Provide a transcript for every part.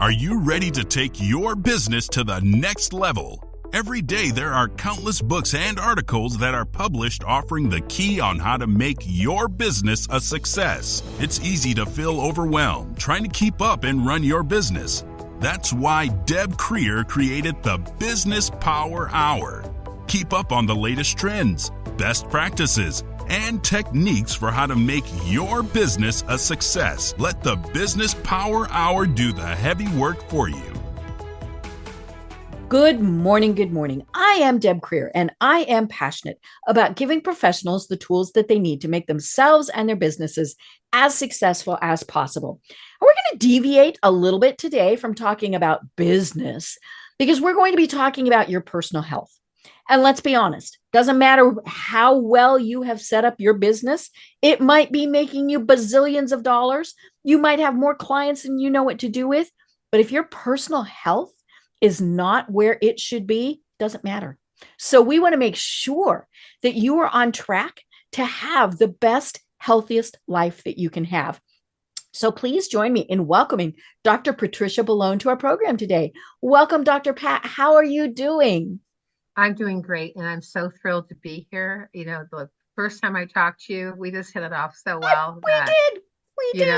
Are you ready to take your business to the next level? Every day there are countless books and articles that are published offering the key on how to make your business a success. It's easy to feel overwhelmed trying to keep up and run your business. That's why Deb Creer created the Business Power Hour. Keep up on the latest trends, best practices, and techniques for how to make your business a success. Let the Business Power Hour do the heavy work for you. Good morning. Good morning. I am Deb Creer, and I am passionate about giving professionals the tools that they need to make themselves and their businesses as successful as possible. And we're going to deviate a little bit today from talking about business because we're going to be talking about your personal health. And let's be honest, doesn't matter how well you have set up your business. It might be making you bazillions of dollars. You might have more clients than you know what to do with. But if your personal health is not where it should be, doesn't matter. So we want to make sure that you are on track to have the best, healthiest life that you can have. So please join me in welcoming Dr. Patricia Boulogne to our program today. Welcome, Dr. Pat. How are you doing? I'm doing great, and I'm so thrilled to be here. You know, the first time I talked to you, we just hit it off so well. We did.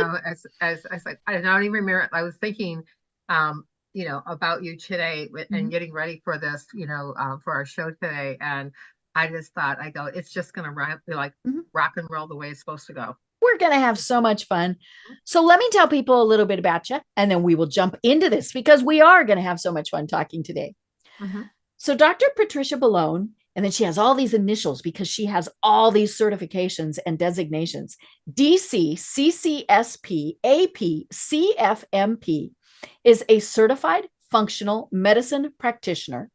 As I don't even remember. I was thinking, about you today and getting ready for this, for our show today. And I just thought, it's just going to be like rock and roll the way it's supposed to go. We're going to have so much fun. So let me tell people a little bit about you, and then we will jump into this because we are going to have so much fun talking today. So Dr. Patricia Boulogne, and then she has all these initials because she has all these certifications and designations: DC, CCSP, AP, CFMP, is a certified functional medicine practitioner,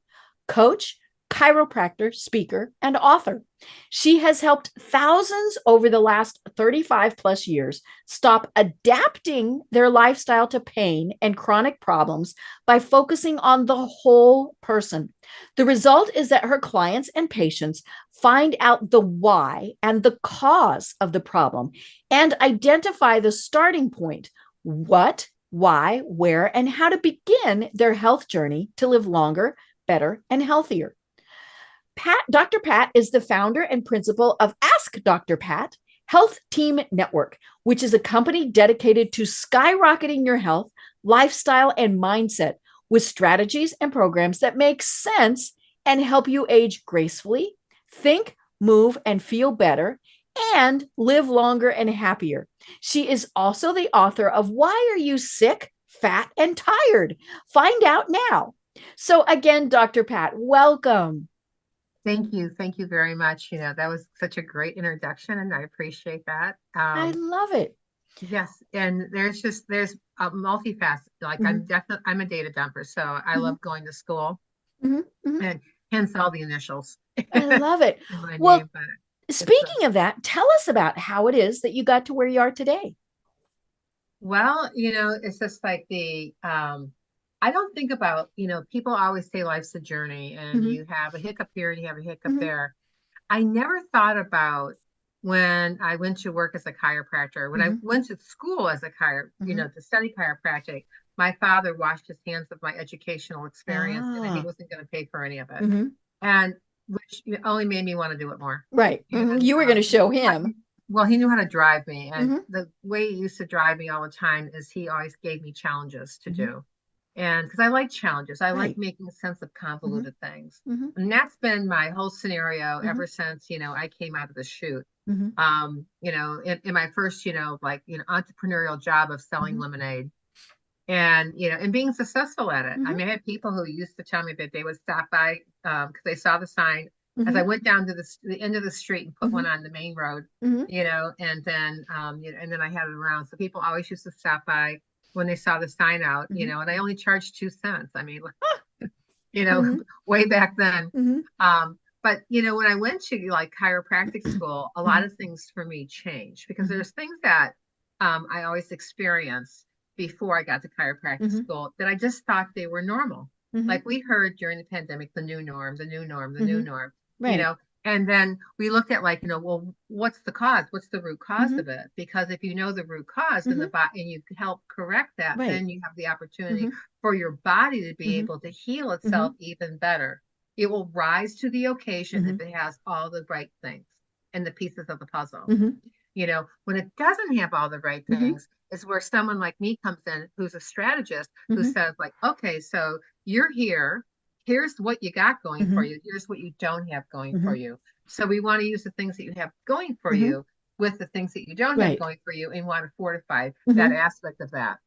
coach, chiropractor, speaker, and author. She has helped thousands over the last 35 plus years stop adapting their lifestyle to pain and chronic problems by focusing on the whole person. The result is that her clients and patients find out the why and the cause of the problem and identify the starting point: what, why, where, and how to begin their health journey to live longer, better, and healthier. Dr. Pat is the founder and principal of AskDrPat HealthTeamNetwork, which is a company dedicated to skyrocketing your health, lifestyle, and mindset with strategies and programs that make sense and help you age gracefully, think, move, and feel better, and live longer and happier. She is also the author of Why Are You Sick, Fat, and Tired? Find out now. So again, Dr. Pat, welcome. Thank you. Thank you very much. That was such a great introduction, and I appreciate that. I love it. Yes. And there's a multifaceted, like I'm a data dumper. So I love going to school and hence all the initials. I love it. Well, speaking of that, tell us about how it is that you got to where you are today. Well, it's just like I don't think about, people always say life's a journey and you have a hiccup here and you have a hiccup there. I never thought about when I went to work as a chiropractor, when I went to school as a to study chiropractic. My father washed his hands of my educational experience and he wasn't going to pay for any of it. And which only made me want to do it more. Right. You were going to show him. Well, he knew how to drive me. And the way he used to drive me all the time is he always gave me challenges to do. And because I like challenges, I like making sense of convoluted things. And that's been my whole scenario ever since, I came out of the chute. In my first, entrepreneurial job of selling lemonade and, and being successful at it. I mean, I had people who used to tell me that they would stop by because they saw the sign as I went down to the end of the street and put one on the main road, and then, and then I had it around. So people always used to stop by when they saw the sign out, and I only charged 2 cents. I mean, way back then. But, when I went to chiropractic school, a lot of things for me changed because there's things that I always experienced before I got to chiropractic school that I just thought they were normal. Like we heard during the pandemic, the new norm, the new norm, the new norm, Right. And then we looked at like, well, what's the cause? What's the root cause of it? Because if you know the root cause in the body and you help correct that, then you have the opportunity for your body to be able to heal itself even better. It will rise to the occasion if it has all the right things and the pieces of the puzzle. When it doesn't have all the right things is where someone like me comes in, who's a strategist, who says like, okay, so you're here. Here's what you got going for you. Here's what you don't have going for you. So we want to use the things that you have going for you with the things that you don't have going for you, and want to fortify that aspect of that.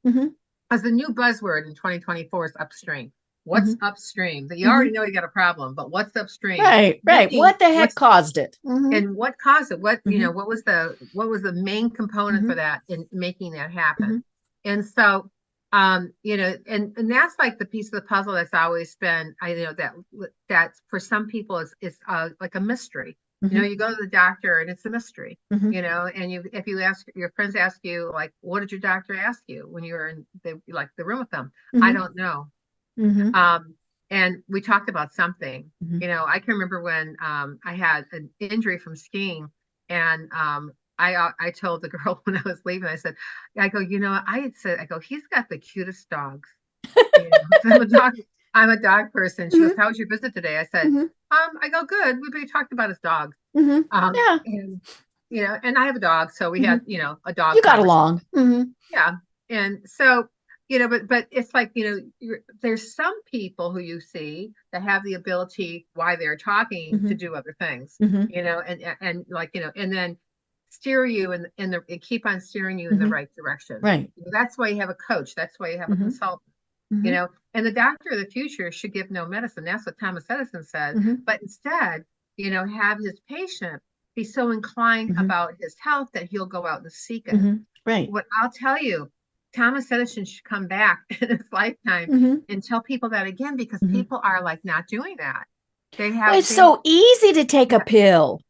As the new buzzword in 2024 is upstream. What's upstream? That you already know you got a problem, but what's upstream? Right. What the heck caused it? And what caused it? What what was the main component for that in making that happen? And so and that's like the piece of the puzzle that's always been, that's for some people is like a mystery. You go to the doctor and it's a mystery, and if you ask your friends, ask you like, what did your doctor ask you when you were in the room with them? I don't know. And we talked about something, I can remember when I had an injury from skiing, and I told the girl when I was leaving, I said, I go, he's got the cutest dogs. I'm a dog person. She goes, how was your visit today? I said, I go, good. We talked about his dogs. And I have a dog. So we had, a dog. You got along. Yeah. And so, but it's like, there's some people who you see that have the ability while they're talking to do other things, and then steer you and keep on steering you in the right direction. Right. That's why you have a coach. That's why you have a consultant, and the doctor of the future should give no medicine. That's what Thomas Edison said. But instead, have his patient be so inclined about his health that he'll go out and seek it. Right. What I'll tell you, Thomas Edison should come back in his lifetime and tell people that again, because people are like not doing that. It's so easy to take a pill.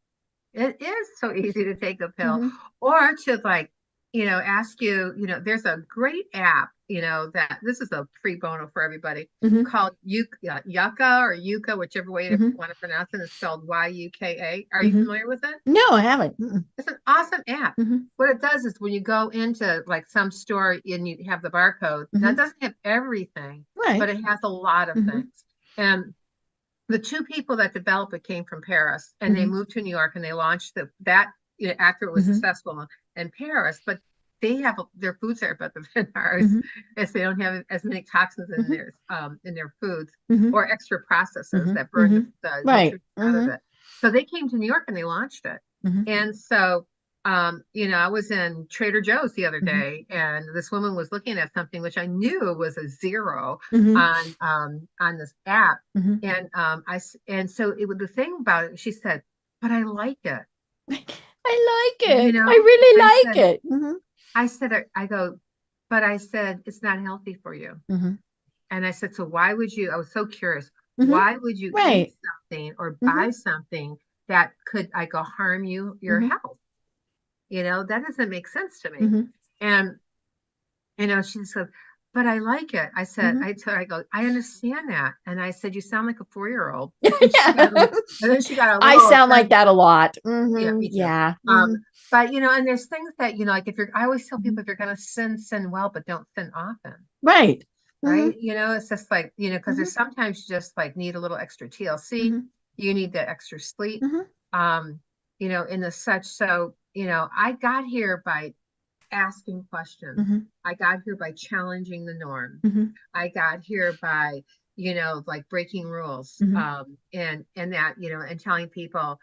It is so easy to take a pill, or to ask you, there's a great app, that this is a free bono for everybody, called Yucca or Yucca, whichever way you want to pronounce it. It's spelled Yuka. Are you familiar with it? No, I haven't. It's an awesome app. What it does is when you go into like some store and you have the barcode, that doesn't have everything, but it has a lot of things. And the two people that developed it came from Paris, and they moved to New York, and they launched that after it was successful in Paris. But they have their foods are better than ours, as they don't have as many toxins in their foods or extra processes that burn the nutrients out of it. So they came to New York and they launched it. And so I was in Trader Joe's the other day, and this woman was looking at something which I knew was a zero on this app, and so it was the thing about it. She said, "But I like it. I like it. I really like it." I said, but I said it's not healthy for you. And I said, so why would you? I was so curious. Why would you eat something or buy something that could harm your health? That doesn't make sense to me. And, she said, but I like it. I said, I understand that. And I said, you sound like a 4-year-old. And then she got I sound like that a lot. Yeah. But, and there's things that, like I always tell people, if you're going to sin well, but don't sin often. Right. Right. It's just like, because there's sometimes you just like need a little extra TLC. You need that extra sleep, in the such. So, I got here by asking questions. I got here by challenging the norm. I got here by, like breaking rules, and that, and telling people,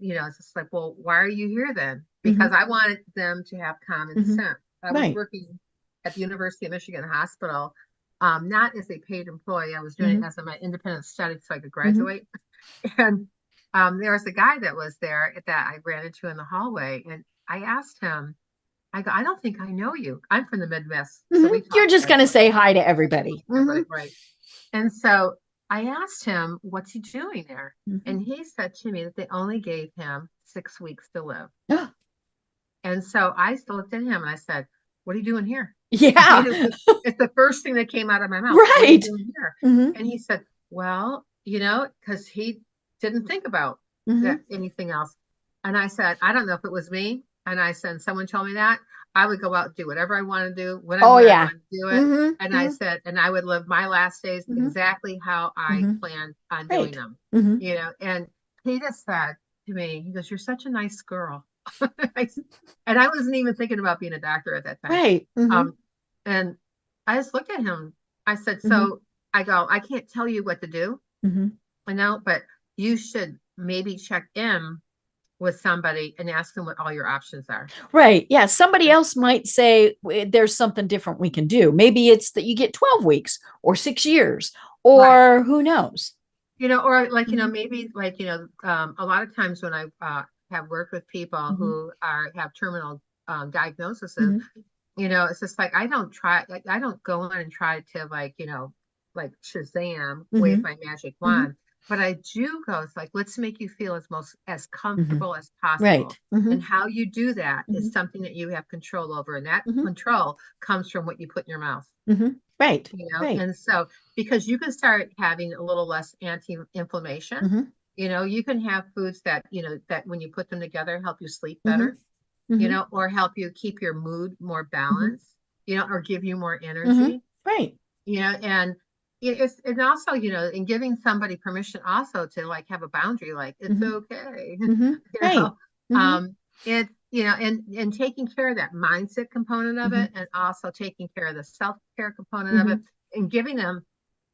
it's just like, well, why are you here then? Because I wanted them to have common sense. I was working at the University of Michigan Hospital, not as a paid employee. I was doing it as my independent study so I could graduate. And there was a guy that was there that I ran into in the hallway, and I asked him, I go, I don't think I know you. I'm from the Midwest. So you're just going to say hi to everybody. Right. And so I asked him, what's he doing there? And he said to me that they only gave him 6 weeks to live. And so I looked at him and I said, what are you doing here? Yeah. It's the first thing that came out of my mouth. Right. What are you doing here? And he said, well, because he didn't think about anything else. And I said, I don't know if it was me. And I said, someone told me that I would go out and do whatever I want to do, whenever I want to do it. And I said, and I would live my last days exactly how I planned on doing them, you know. And he just said to me, he goes, "You're such a nice girl." And I wasn't even thinking about being a doctor at that time. Right. And I just looked at him. I said, so I go, I can't tell you what to do, you know, but you should maybe check in with somebody and ask them what all your options are. Right. Yeah. Somebody else might say there's something different we can do. Maybe it's that you get 12 weeks or 6 years or who knows, you know, or like, you know, maybe like, you know, a lot of times when I have worked with people who have terminal diagnoses, you know, it's just like, I don't go in and try to like, you know, like Shazam, wave my magic wand. But I do go, it's like, let's make you feel as comfortable as possible. Right. And how you do that is something that you have control over. And that control comes from what you put in your mouth. Right. You know, and so because you can start having a little less anti-inflammation, you know, you can have foods that, you know, that when you put them together, help you sleep better, you know, or help you keep your mood more balanced, you know, or give you more energy. Right. You know, and it's also, you know, in giving somebody permission also to like have a boundary, like it's okay. You know? It's, you know, and taking care of that mindset component of it, and also taking care of the self-care component of it, and giving them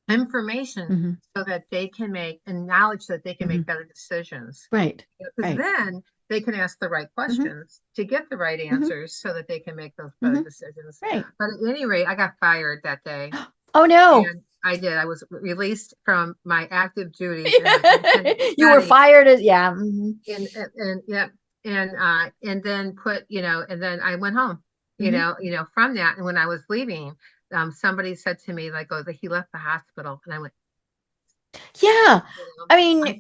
information so that they can make, and knowledge that they can make better decisions. Right. Because then they can ask the right questions to get the right answers so that they can make those better decisions. Right. But at any rate, I got fired that day. Oh no. And I did. I was released from my active duties. You were fired as and then put, you know, and then I went home, you know, from that. And when I was leaving, somebody said to me, like, oh, that he left the hospital. And I went, yeah. you know, I mean,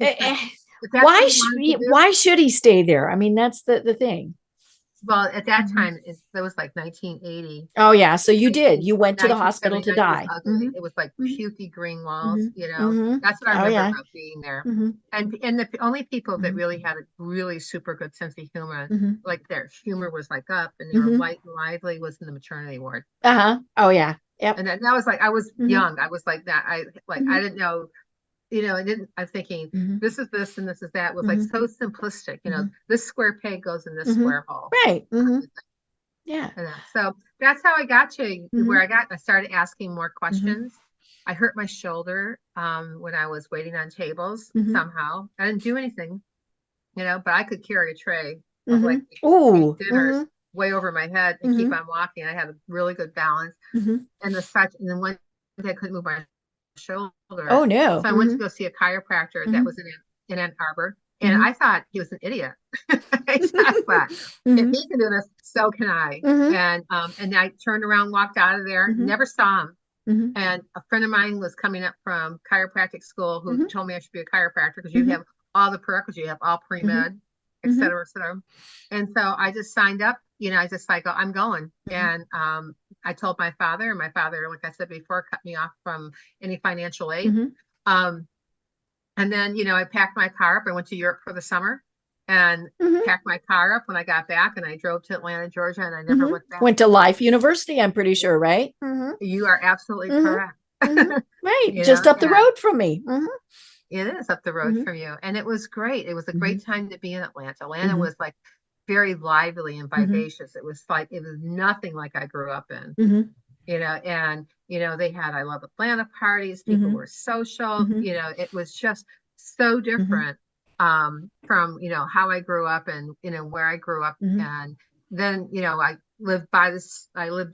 why should he stay there? I mean, that's the thing. Well, at that time, that was like 1980. Oh, yeah. So you went to the hospital to die. It was like pukey green walls, you know. That's what I remember about being there. And the only people that really had a really super good sense of humor, like their humor was like up and they were light and lively, was in the maternity ward. Oh, yeah. Yep. And that was like, I was young. I was like that. I didn't know. You know, I'm thinking, this is this and this is that. It was like so simplistic, you know, this square peg goes in this square hole. Right. Yeah. So that's how I got to where I started asking more questions. I hurt my shoulder when I was waiting on tables somehow. I didn't do anything, you know, but I could carry a tray of like dinners way over my head and keep on walking. I had a really good balance and then one day I couldn't move my shoulder. Oh no. So I went to go see a chiropractor that was in Ann Arbor, and I thought he was an idiot. I thought, if he can do this, so can I. And I turned around, walked out of there, never saw him. And a friend of mine was coming up from chiropractic school who told me I should be a chiropractor because you have all the prerequisites, you have all pre-med, et cetera, et cetera. And so I just signed up, you know, I just like, oh, I'm going. And I told my father, and my father, like I said before, cut me off from any financial aid. And then, you know, I packed my car up. I went to Europe for the summer and packed my car up when I got back, and I drove to Atlanta, Georgia, and I never went back. Went to Life University, I'm pretty sure, right? You are absolutely correct. Right. Just up the road from me. It is up the road from you. And it was great. It was a great time to be in Atlanta. Atlanta was like very lively and vivacious. It was nothing like I grew up in, you know, and, you know, they had, I love Atlanta parties. People were social, you know, it was just so different from, you know, how I grew up and, you know, where I grew up. And then, you know, I lived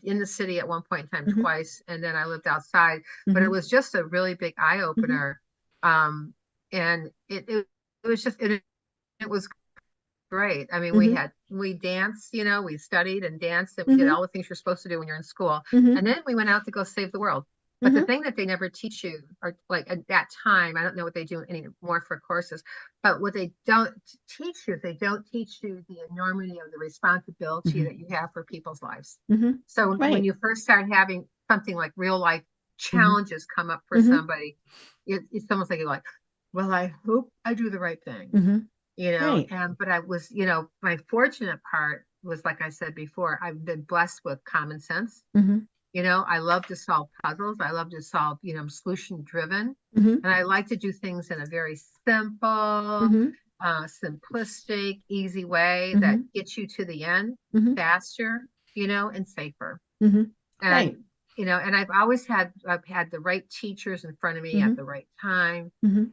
in the city at one point in time twice, and then I lived outside, but it was just a really big eye opener. And it was great. I mean, we danced, you know, we studied and danced, and we did all the things you're supposed to do when you're in school. And then we went out to go save the world. But the thing that they never teach you, or like at that time, I don't know what they do anymore for courses, but what they don't teach you, they don't teach you the enormity of the responsibility that you have for people's lives. So when you first start having something like real life challenges come up for somebody, it's almost like you're like, well, I hope I do the right thing. Right. but I was, my fortunate part was, like I said before, I've been blessed with common sense. Mm-hmm. I love to solve puzzles. I love to solve, I'm solution driven. Mm-hmm. And I like to do things in a very simple, Mm-hmm. simplistic, easy way that Mm-hmm. gets you to the end Mm-hmm. faster, and safer. Mm-hmm. And, Right. and I've had the right teachers in front of me at Mm-hmm. the right time. Mm-hmm.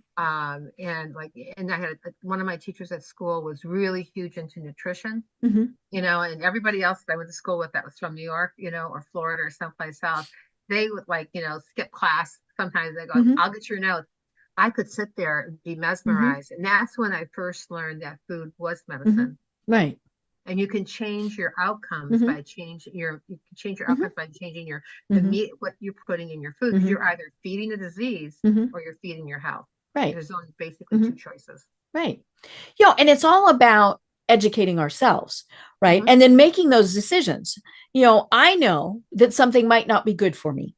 And I had one of my teachers at school was really huge into nutrition, Mm-hmm. and everybody else that I went to school with that was from New York, or Florida or someplace else, they would skip class. Sometimes they go, Mm-hmm. I'll get your notes. I could sit there and be Mm-hmm. mesmerized. And that's when I first learned that food was Mm-hmm. medicine. Right. And you can change your outcomes Mm-hmm. by Mm-hmm. changing the Mm-hmm. meat, what you're putting in your food, because Mm-hmm. you're either feeding a disease Mm-hmm. or you're feeding your health. Right. There's only basically Mm-hmm. two choices. Right. And it's all about educating ourselves, right? Mm-hmm. And then making those decisions. I know that something might not be good for me.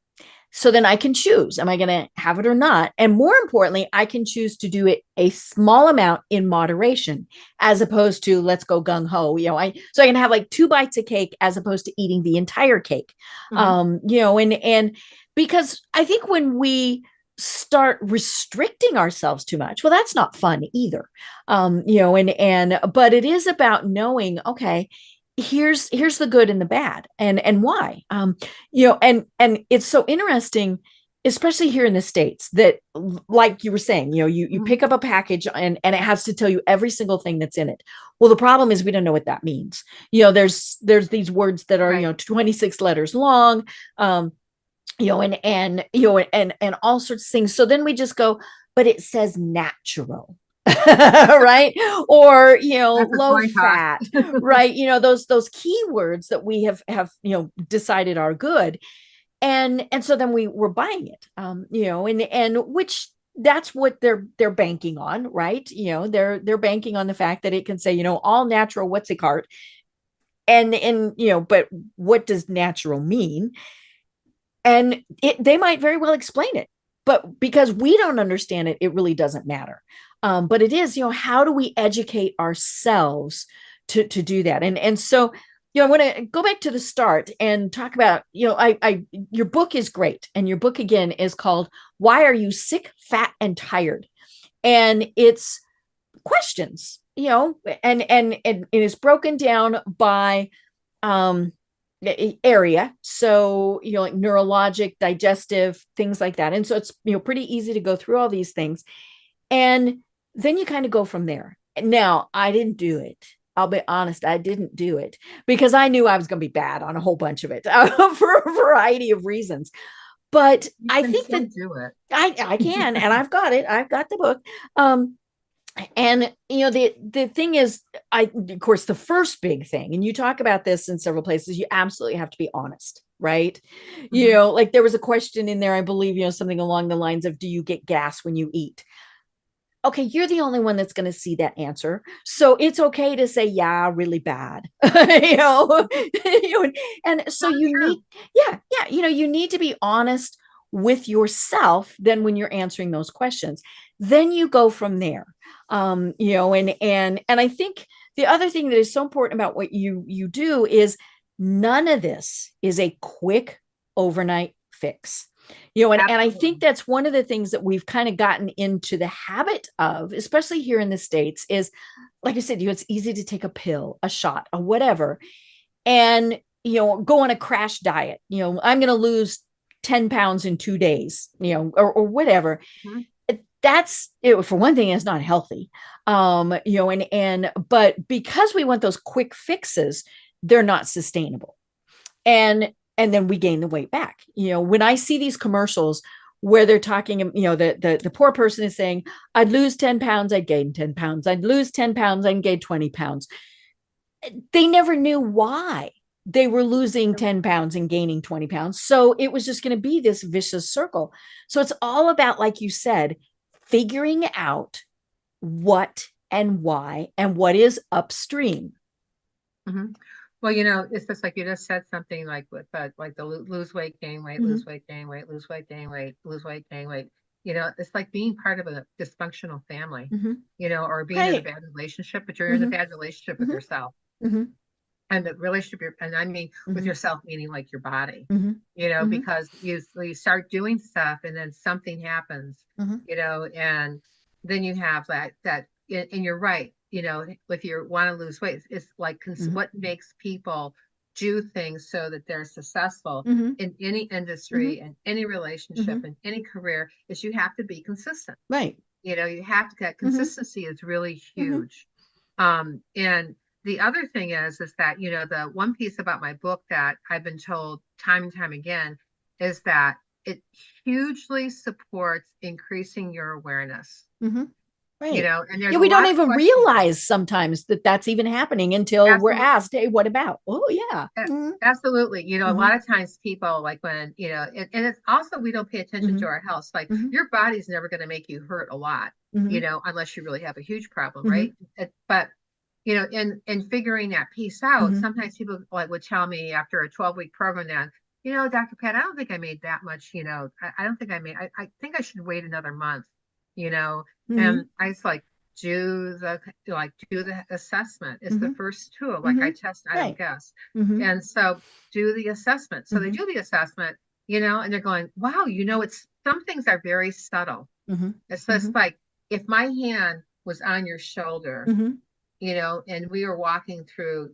So then I can choose, am I going to have it or not? And more importantly, I can choose to do it a small amount in moderation, as opposed to let's go gung ho. So I can have like 2 bites of cake as opposed to eating the entire cake. Mm-hmm. And because I think when we start restricting ourselves too much, well, that's not fun either. But it is about knowing, okay, here's the good and the bad, and why. And it's so interesting, especially here in the States, that, like you were saying, you Mm-hmm. pick up a package and it has to tell you every single thing that's in it. Well, the problem is we don't know what that means. There's these words that are, Right. 26 letters long, and all sorts of things. So then we just go, but it says natural. Right. Or That's a low coin toss. fat. Right. Those keywords that we have decided are good. And so then we're buying it. And which, that's what they're banking on, right? They're banking on the fact that it can say, all natural, what's a cart. And but what does natural mean? And they might very well explain it, but because we don't understand it, it really doesn't matter. But it is, how do we educate ourselves to do that? And so, I want to go back to the start and talk about, your book is great. And your book again is called Why Are You Sick, Fat, and Tired? And it's questions, and it is broken down by area. So, like neurologic, digestive, things like that. And so it's, pretty easy to go through all these things. And then you kind of go from there. Now, I didn't do it. I'll be honest, I didn't do it because I knew I was going to be bad on a whole bunch of it for a variety of reasons. But I think that do it. I can, and I've got it. I've got the book. And the thing is, of course, the first big thing, and you talk about this in several places, you absolutely have to be honest, right? Mm-hmm. Like there was a question in there, I believe, something along the lines of, do you get gas when you eat? Okay, you're the only one that's going to see that answer. So it's okay to say, yeah, really bad. And so you need to be honest with yourself then when you're answering those questions. Then you go from there. And I think the other thing that is so important about what you do is none of this is a quick overnight fix. And I think that's one of the things that we've kind of gotten into the habit of, especially here in the States, is, like I said, it's easy to take a pill, a shot, or whatever, and, go on a crash diet. I'm going to lose 10 pounds in 2 days, or whatever. Mm-hmm. That's it. For one thing, it's not healthy. But because we want those quick fixes, they're not sustainable. And then we gain the weight back. When I see these commercials where they're talking, the poor person is saying, I'd lose 10 pounds, I'd gain 10 pounds. I'd lose 10 pounds, I'd gain 20 pounds. They never knew why they were losing 10 pounds and gaining 20 pounds. So it was just going to be this vicious circle. So it's all about, like you said, figuring out what and why and what is upstream. Mm-hmm. Well, it's just like you just said something like with like the lose weight, gain weight, lose weight, gain weight, lose weight, gain weight, lose weight, gain weight. it's like being part of a dysfunctional family, or being in a Right. bad relationship, but you're in a bad relationship with yourself. And the relationship, and I mean with yourself, meaning like your body, because you start doing stuff and then something happens, and then you have that, and you're right, if you want to lose weight, it's like what makes people do things so that they're successful in any industry and any relationship and any career is you have to be consistent. Right. You have to get consistency is really huge. And the other thing is that, the one piece about my book that I've been told time and time again is that it hugely supports increasing your awareness. Right. And there's we don't of even questions. realize sometimes that that's even happening until we're Absolutely. asked, hey, what about? Oh, yeah. Absolutely. A lot of times people like when, and it's also, we don't pay attention to our health. Like your body's never going to make you hurt a lot, unless you really have a huge problem. Right. But, in figuring that piece out, sometimes people like would tell me after a 12-week program that, Dr. Pat, I don't think I made that much, I don't think I think I should wait another month, and I was like, do the assessment. It's the first tool. Like I test, I don't guess. And so do the assessment. So they do the assessment, and they're going, wow, it's, some things are very subtle. It's just like, if my hand was on your shoulder, and we were walking through,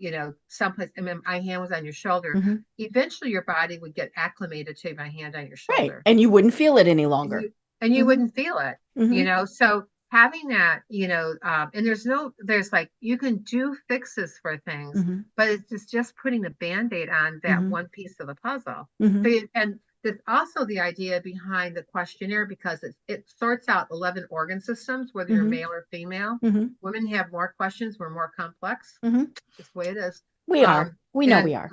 someplace, and my hand was on your shoulder, eventually your body would get acclimated to my hand on your shoulder. Right. And you wouldn't feel it any longer. And you wouldn't feel it, so having that, and there's like, you can do fixes for things, but it's just putting a Band-Aid on that one piece of the puzzle. And there's also the idea behind the questionnaire, because it sorts out 11 organ systems, whether you're male or female. Women have more questions. We're more complex. That's the way it is. We are. We know we are.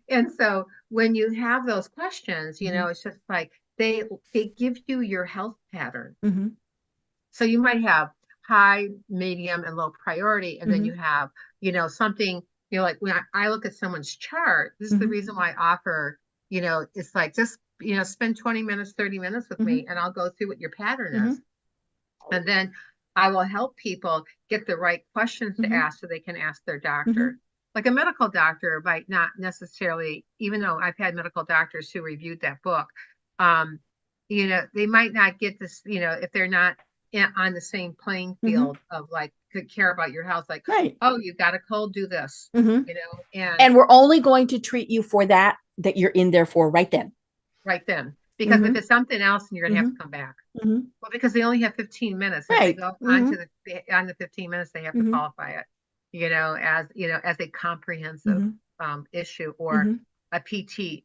And so when you have those questions, it's just like, they give you your health pattern. So you might have high, medium, and low priority. And then you have, something, like when I look at someone's chart, this is the reason why I offer, it's like, just, spend 20 minutes, 30 minutes with me, and I'll go through what your pattern is. And then I will help people get the right questions to ask so they can ask their doctor. Like a medical doctor might not necessarily, even though I've had medical doctors who reviewed that book, they might not get this, if they're not on the same playing field of like, could care about your health, like, oh, you've got a cold, do this, and we're only going to treat you for that you're in there for right then. Because if it's something else, and you're gonna have to come back. Well, because they only have 15 minutes. If they go on the 15 minutes, they have to qualify it, as a comprehensive issue, or a PTP,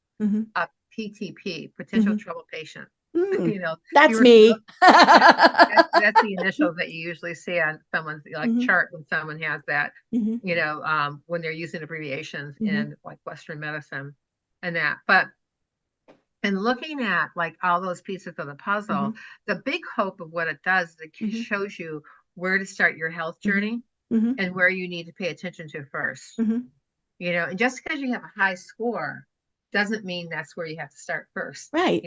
potential trouble patient. That's me. That's the initials that you usually see on someone's chart when someone has that, when they're using abbreviations in like Western medicine and that. But and looking at like all those pieces of the puzzle, the big hope of what it does is it shows you where to start your health journey and where you need to pay attention to first. And just because you have a high score doesn't mean that's where you have to start first. Right.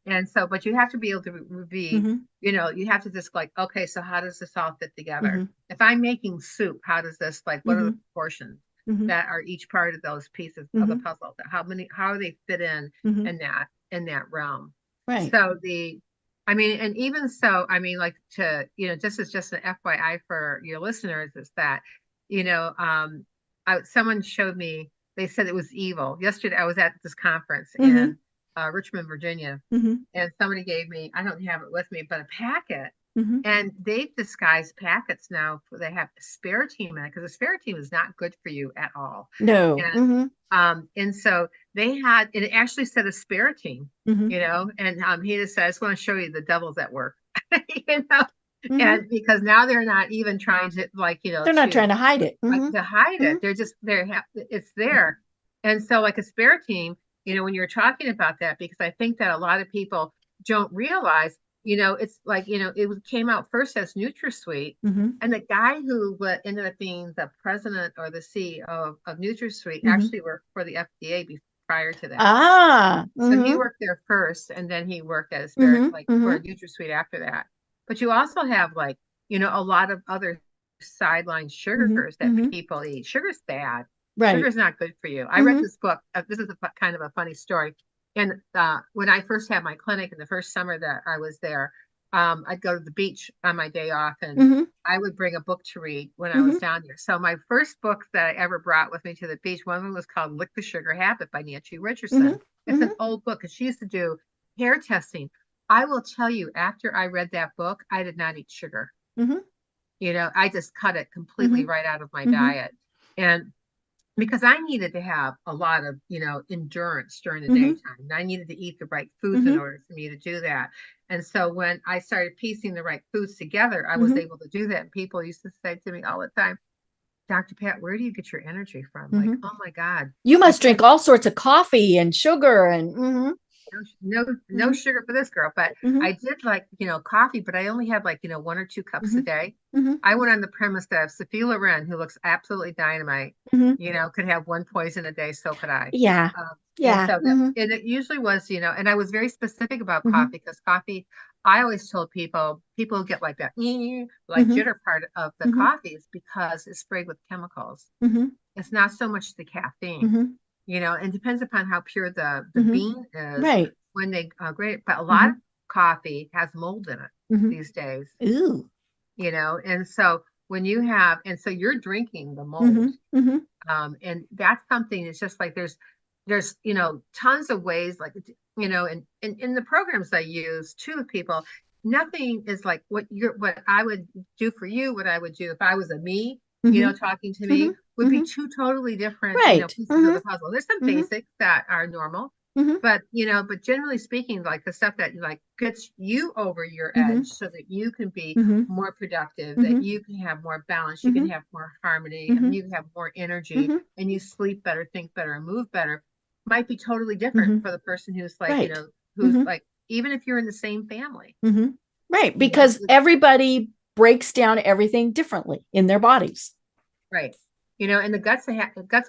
And so, but you have to be able to be, you have to just like, okay, so how does this all fit together? If I'm making soup, how does this, like, what are the proportions that are each part of those pieces of the puzzle? How do they fit in that realm? Right. So and even so, like just as just an FYI for your listeners is that, someone showed me, they said it was evil. Yesterday, I was at this conference in Richmond, Virginia, and somebody gave me, I don't have it with me, but a packet. And they've disguised packets now. They have aspartame in it, because aspartame is not good for you at all. No. And so they had, and it actually said aspartame, and he just said, I just want to show you the devil's at work, and because now they're not even trying to they're not trying to hide it. To hide it. They're just it's there. And so like aspartame, when you're talking about that, because I think that a lot of people don't realize, it's like, it came out first as NutraSweet, and the guy who ended up being the president or the CEO of NutraSweet actually worked for the FDA prior to that. So he worked there first, and then he worked as for NutraSweet after that. But you also have like, a lot of other sideline sugars that people eat. Sugar's bad. Right. Sugar's not good for you. I read this book. This is kind of a funny story. And when I first had my clinic in the first summer that I was there, I'd go to the beach on my day off, and I would bring a book to read when I was down there. So my first book that I ever brought with me to the beach, one of them was called Lick the Sugar Habit by Nancy Richardson. It's an old book, and she used to do hair testing. I will tell you, after I read that book, I did not eat sugar. I just cut it completely right out of my diet. And because I needed to have a lot of, endurance during the daytime. And I needed to eat the right foods in order for me to do that. And so when I started piecing the right foods together, I was able to do that. And people used to say to me all the time, Dr. Pat, where do you get your energy from? Like, oh my God. You must drink all sorts of coffee and sugar and no sugar for this girl. But I did like, coffee, but I only had like, 1 or 2 cups a day. I went on the premise that Sophia Loren, who looks absolutely dynamite, could have 1 poison a day. So could I. Yeah. And it usually was, and I was very specific about coffee, because coffee, I always told people get like that, like jitter part of the coffee is because it's sprayed with chemicals. It's not so much the caffeine. And depends upon how pure the bean is when they grate it. But a lot of coffee has mold in it these days. Ooh. And so when you have, and so you're drinking the mold, and that's something. It's just like there's tons of ways, like and in the programs I use too with people, nothing is like what I would do for you, what I would do if I was a me. Talking to me would be 2 totally different pieces of the puzzle. There's some basics that are normal, but but generally speaking, like the stuff that like gets you over your edge so that you can be more productive, that you can have more balance, you can have more harmony, and you can have more energy, and you sleep better, think better, and move better, might be totally different for the person who's like, who's like, even if you're in the same family. Right. Because everybody breaks down everything differently in their bodies. Right. And the gut's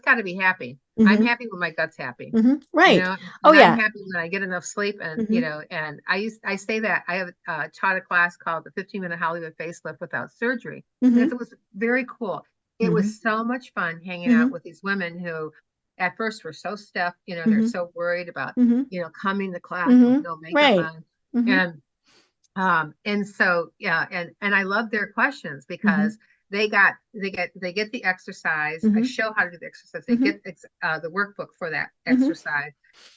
got to be happy. I'm happy when my gut's happy. Right. I'm happy when I get enough sleep. And, and I say that I have taught a class called the 15-minute Hollywood facelift without surgery. Because it was very cool. It was so much fun hanging out with these women who at first were so stiff, they're so worried about, coming to class with no makeup on. And so, and I love their questions because they get the exercise. I show how to do the exercise. They get the workbook for that exercise.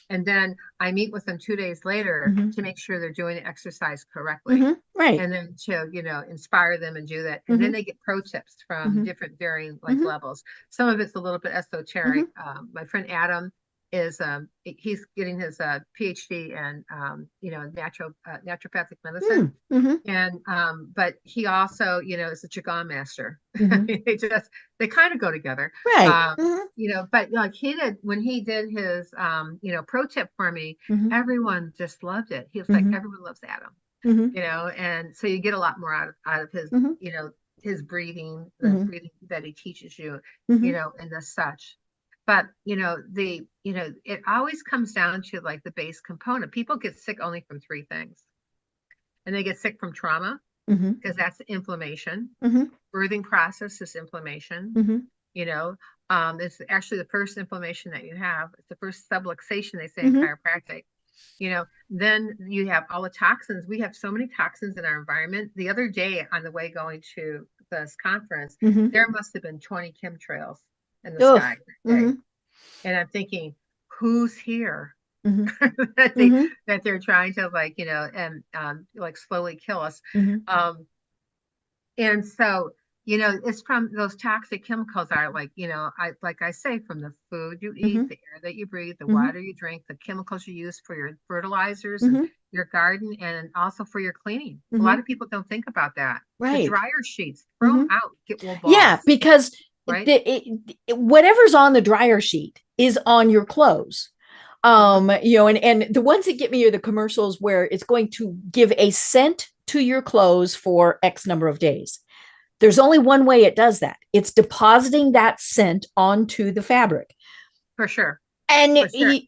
And then I meet with them 2 days later to make sure they're doing the exercise correctly. And then to, inspire them and do that. And then they get pro tips from different varying levels. Some of it's a little bit esoteric. My friend Adam is he's getting his PhD in naturopathic medicine, and but he also is a Qigong master. they kind of go together, right? But like when he did his pro tip for me, everyone just loved it. He was like, everyone loves Adam, and so you get a lot more out of his his breathing, the breathing that he teaches you, and the such. But, it always comes down to like the base component. People get sick only from 3 things. And they get sick from trauma, because that's inflammation. Birthing process is inflammation. It's actually the first inflammation that you have. It's the first subluxation, they say in chiropractic. Then you have all the toxins. We have so many toxins in our environment. The other day on the way going to this conference, there must have been 20 chemtrails in the sky. And I'm thinking, who's here that they're trying to like slowly kill us. And so it's from those toxic chemicals are I say, from the food you eat, the air that you breathe, the water you drink, the chemicals you use for your fertilizers and your garden, and also for your cleaning. A lot of people don't think about that. Right. The dryer sheets, throw them out, get wool balls. Yeah, because whatever's on the dryer sheet is on your clothes. And the ones that get me are the commercials where it's going to give a scent to your clothes for X number of days. There's only one way it does that. It's depositing that scent onto the fabric. For sure. And For sure.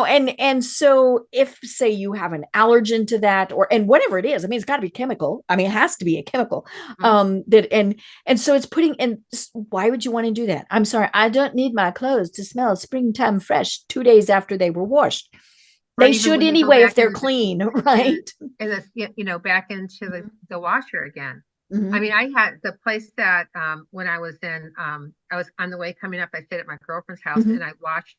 and so if say you have an allergen to that and whatever it is, I mean, it's got to be chemical. I mean, it has to be a chemical. That and so it's putting in. Why would you want to do that? I'm sorry, I don't need my clothes to smell springtime fresh 2 days after they were washed. They should anyway if they're clean, right? And back into the washer again. Mm-hmm. I mean, I had the place that when I was I was on the way coming up. I stayed at my girlfriend's house, and I washed.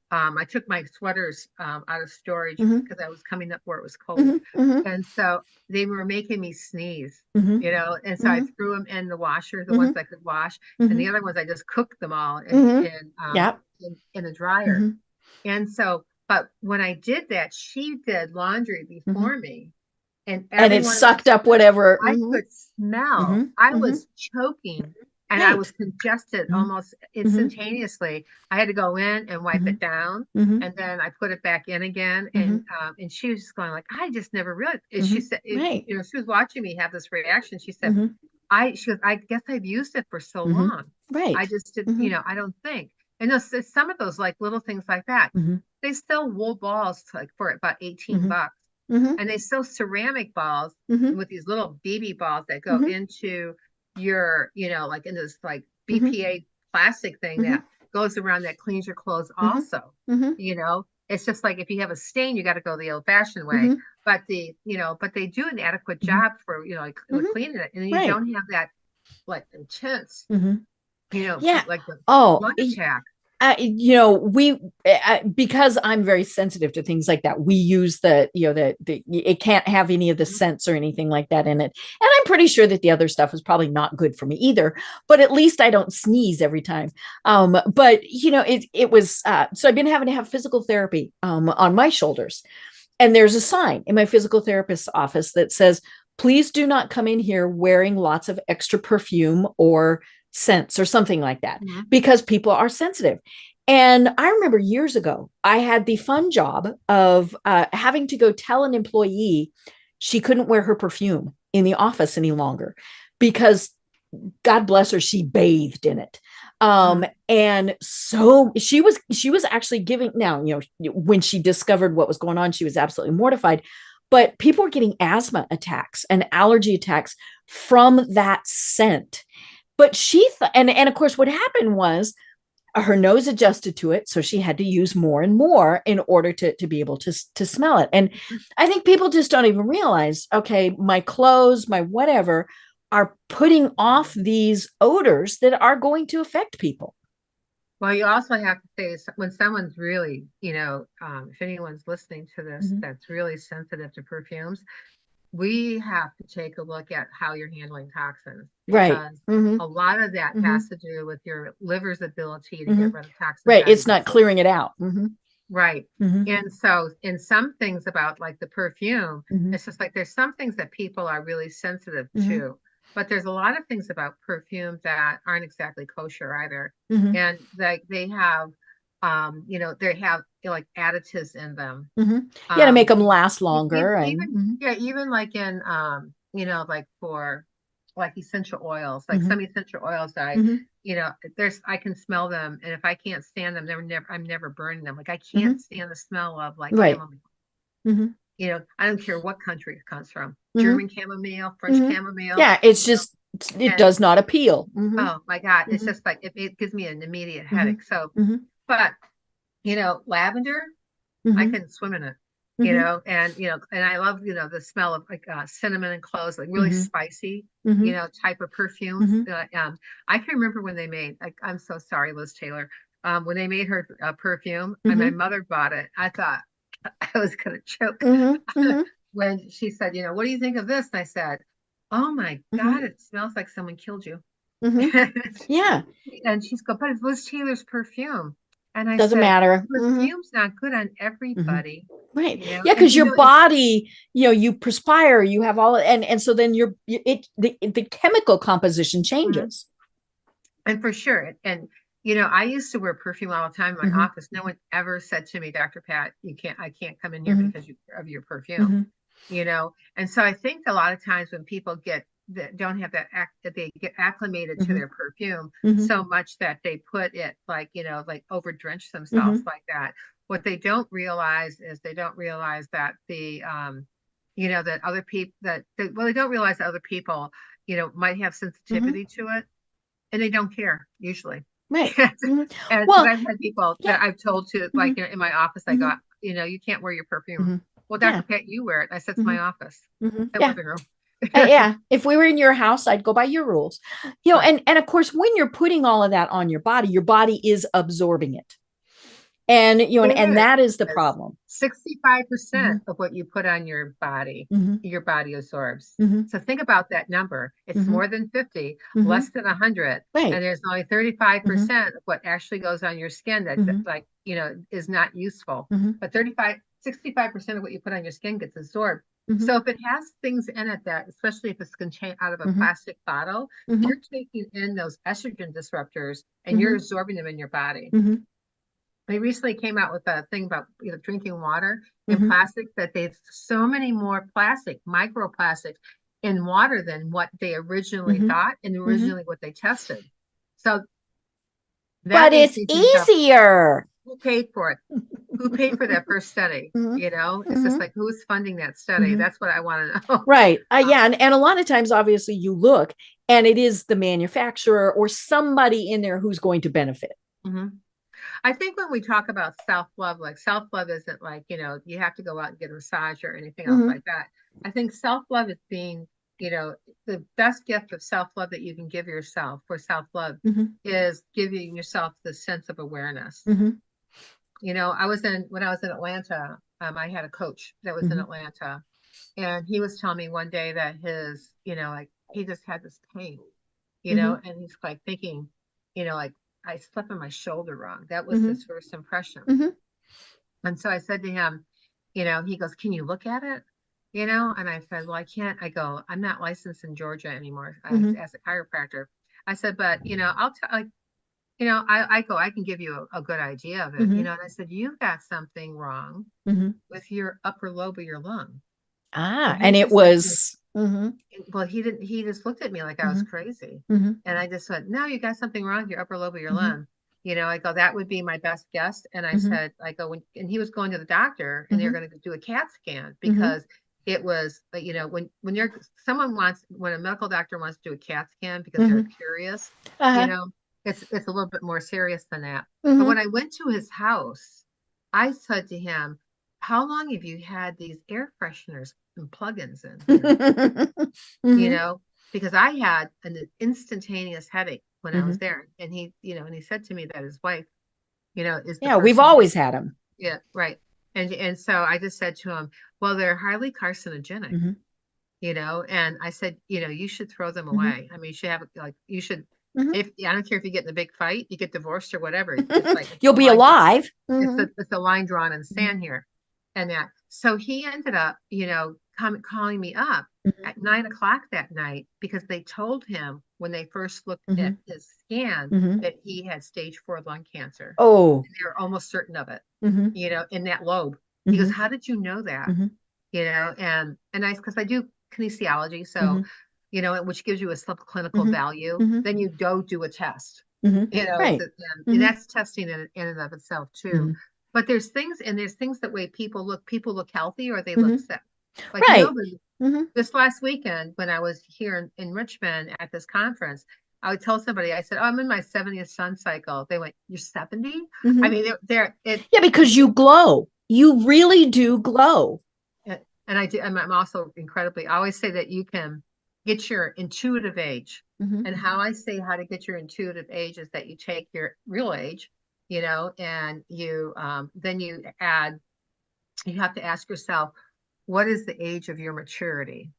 I took my sweaters out of storage because I was coming up where it was cold. And so they were making me sneeze, and so I threw them in the washer, the ones I could wash, and the other ones I just cooked them all in the dryer. And so, but when I did that, she did laundry before me. And it sucked up whatever I could smell. I was choking. And I was congested almost instantaneously. I had to go in and wipe it down, and then I put it back in again. And she was just going like, I just never realized. She said, she was watching me have this reaction. She said, I guess I've used it for so long. Right. I just didn't, I don't think. And some of those like little things like that, they sell wool balls like for about $18. And they sell ceramic balls with these little BB balls that go into your, like in this like BPA plastic thing that goes around that cleans your clothes also. It's just like if you have a stain, you got to go the old-fashioned way. But they do an adequate job for like cleaning it, and you don't have that like intense like the lung attack. Because I'm very sensitive to things like that, we use it can't have any of the scents or anything like that in it. And I'm pretty sure that the other stuff is probably not good for me either, but at least I don't sneeze every time. But it was, so I've been having to have physical therapy, on my shoulders. And there's a sign in my physical therapist's office that says, please do not come in here wearing lots of extra perfume or scents or something like that, because people are sensitive. And I remember years ago, I had the fun job of having to go tell an employee she couldn't wear her perfume in the office any longer because, God bless her, she bathed in it. And so she was actually giving, now, when she discovered what was going on, she was absolutely mortified. But people were getting asthma attacks and allergy attacks from that scent. But she and of course, what happened was her nose adjusted to it, so she had to use more and more in order to be able to smell it. And I think people just don't even realize, okay, my clothes, my whatever, are putting off these odors that are going to affect people. Well, you also have to say when someone's really, if anyone's listening to this that's really sensitive to perfumes, we have to take a look at how you're handling toxins. Right. A lot of that has to do with your liver's ability to get rid of toxins. Right. It's not clearing it out. Right. And so in some things about like the perfume, it's just like there's some things that people are really sensitive to. But there's a lot of things about perfume that aren't exactly kosher either. And like they have they have like additives in them. To make them last longer. Even like in like for like essential oils, like some essential oils that I can smell them, and if I can't stand them, I'm never burning them. Like I can't stand the smell of like chamomile. I don't care what country it comes from. German chamomile, French chamomile. Yeah, it's just it does not appeal. Oh my God. It's just like it gives me an immediate headache. So but lavender, I can swim in it, and I love, the smell of like cinnamon and cloves, like really spicy, type of perfumes. I can remember when they made, like, I'm so sorry, Liz Taylor, when they made her perfume and my mother bought it, I thought I was going to choke when she said, what do you think of this? And I said, oh my God, it smells like someone killed you. Yeah. And she's going, but it's Liz Taylor's perfume. And I doesn't said, matter. Perfume's not good on everybody. Right. Yeah, because your body, you perspire, you have all, and so then the chemical composition changes. And for sure. And I used to wear perfume all the time in my office. No one ever said to me, Dr. Pat, I can't come in here because of your perfume. And so I think a lot of times when people get that don't have that they get acclimated to Mhm. their perfume Mhm. so much that they put it like, like over drench themselves Mhm. like that. What they don't realize is they don't realize that that other people they don't realize that other people, might have Mhm. sensitivity to it, and they don't care usually. Right. Mhm. And because Well, I've had people yeah. that I've told to, like, Mhm. in my office, I go, Mhm. you can't wear your perfume. Mhm. Well, Yeah. Dr. Pat, you wear it. I said, it's my Mhm. office, Mhm. my Yeah. living room. Yeah. If we were in your house, I'd go by your rules. Right. And of course, when you're putting all of that on your body is absorbing it. And and It that is the is problem. 65% Mhm. of what you put on Mhm. your body absorbs. Mhm. So think about that number. It's Mhm. more than 50, Mhm. less than 100, Right. and there's only Mhm. 35% of what actually goes on your skin that Mhm. like, is not useful. Mhm. But 65% of what you put on your skin gets absorbed. Mhm. So if it has things in it that, especially if it's contained out of a Mhm. plastic bottle, Mhm. you're taking in those estrogen disruptors and you're Mhm. absorbing them in your body. Mhm. They recently came out with a thing about drinking water in Mhm. plastic, that they've so many more microplastics in water than what they originally Mhm. thought and Mhm. originally what they tested. So that But makes it's me think of easier. who paid for it? Who paid for that first study? Mhm. It's just Mhm. like, who's funding that study? Mhm. That's what I want to know. Right. Um, Yeah. And a lot of times, obviously, you look and it is the manufacturer or somebody in there who's going to benefit. mhm. I think when we talk about self-love, like self-love isn't like, you have to go out and get a massage or anything else Mhm. like that. I think self-love is being, you know, the best gift of self-love that you can give yourself for self-love Mhm. is giving yourself the sense of awareness. Mhm. When I was in Atlanta, I had a coach that was in Mhm. Atlanta, and he was telling me one day that like he just had this pain, Mhm. and he's like thinking, like I slept on my shoulder wrong. That was his Mhm. first impression. Mhm. And so I said to him, he goes, can you look at it? And I said, well, I can't. I go, I'm not licensed in Georgia anymore Mhm. as a chiropractor. I said, but, I'll tell, like, I go, I can give you a good idea of it, Mhm. and I said, you've got something wrong Mhm. with your upper lobe of your lung. And Ah, he and it just said to me, was. Mhm. well, he didn't, he just looked at me like I was Mhm. crazy. Mhm. And I just said, no, you got something wrong with your upper lobe of your Mhm. lung. I go, that would be my best guess. And Mhm. I go, and he was going to the doctor and they're Mhm. going to do a CAT scan Mhm. because it was, when a medical doctor wants to do a CAT scan because they're Mhm. curious, you Uh-huh. know, it's a little bit more serious than that. But when Mhm. I went to his house, I said to him, how long have you had these air fresheners and plugins in here? you Mhm. know, because I had an instantaneous headache when I was Mhm. there. And he said to me that his wife, is the Yeah, we've person. always had them. Yeah, right. And so I just said to him, well, they're highly carcinogenic, Mhm. and I said, you should throw them Mhm. away. I mean, you should have like you should Mhm. if I don't care if you get in a big fight, you get divorced or whatever. It's like You'll the be line, alive. Mhm. it's a line drawn in the Mhm. sand here. And that so he ended up, calling me up Mhm. at 9 o'clock that night because they told him when they first looked at Mhm. his scan Mhm. that he had stage 4 lung cancer. Oh. And they were almost certain of it, Mhm. in that lobe. He goes, Mhm. how did you know that? Mhm. And I, because I do kinesiology, so, Mhm. which gives you a subclinical Mhm. value, Mhm. then you go do a test. Mhm. It's Right. and Mhm. that's testing in and of itself too. Mhm. But there's things that way people look healthy or they look Mhm. sick. Like Right. nobody, Mhm. this last weekend when I was here in Richmond at this conference, I would tell somebody, I said, oh, I'm in my 70th sun cycle. They went, you're 70? I Mhm. mean, Yeah, because you glow. You really do glow. and I do, and I'm also I always say that you can get your intuitive age. Mhm. And how I say how to get your intuitive age is that you take your real age, and then you have to ask yourself, what is the age of your maturity?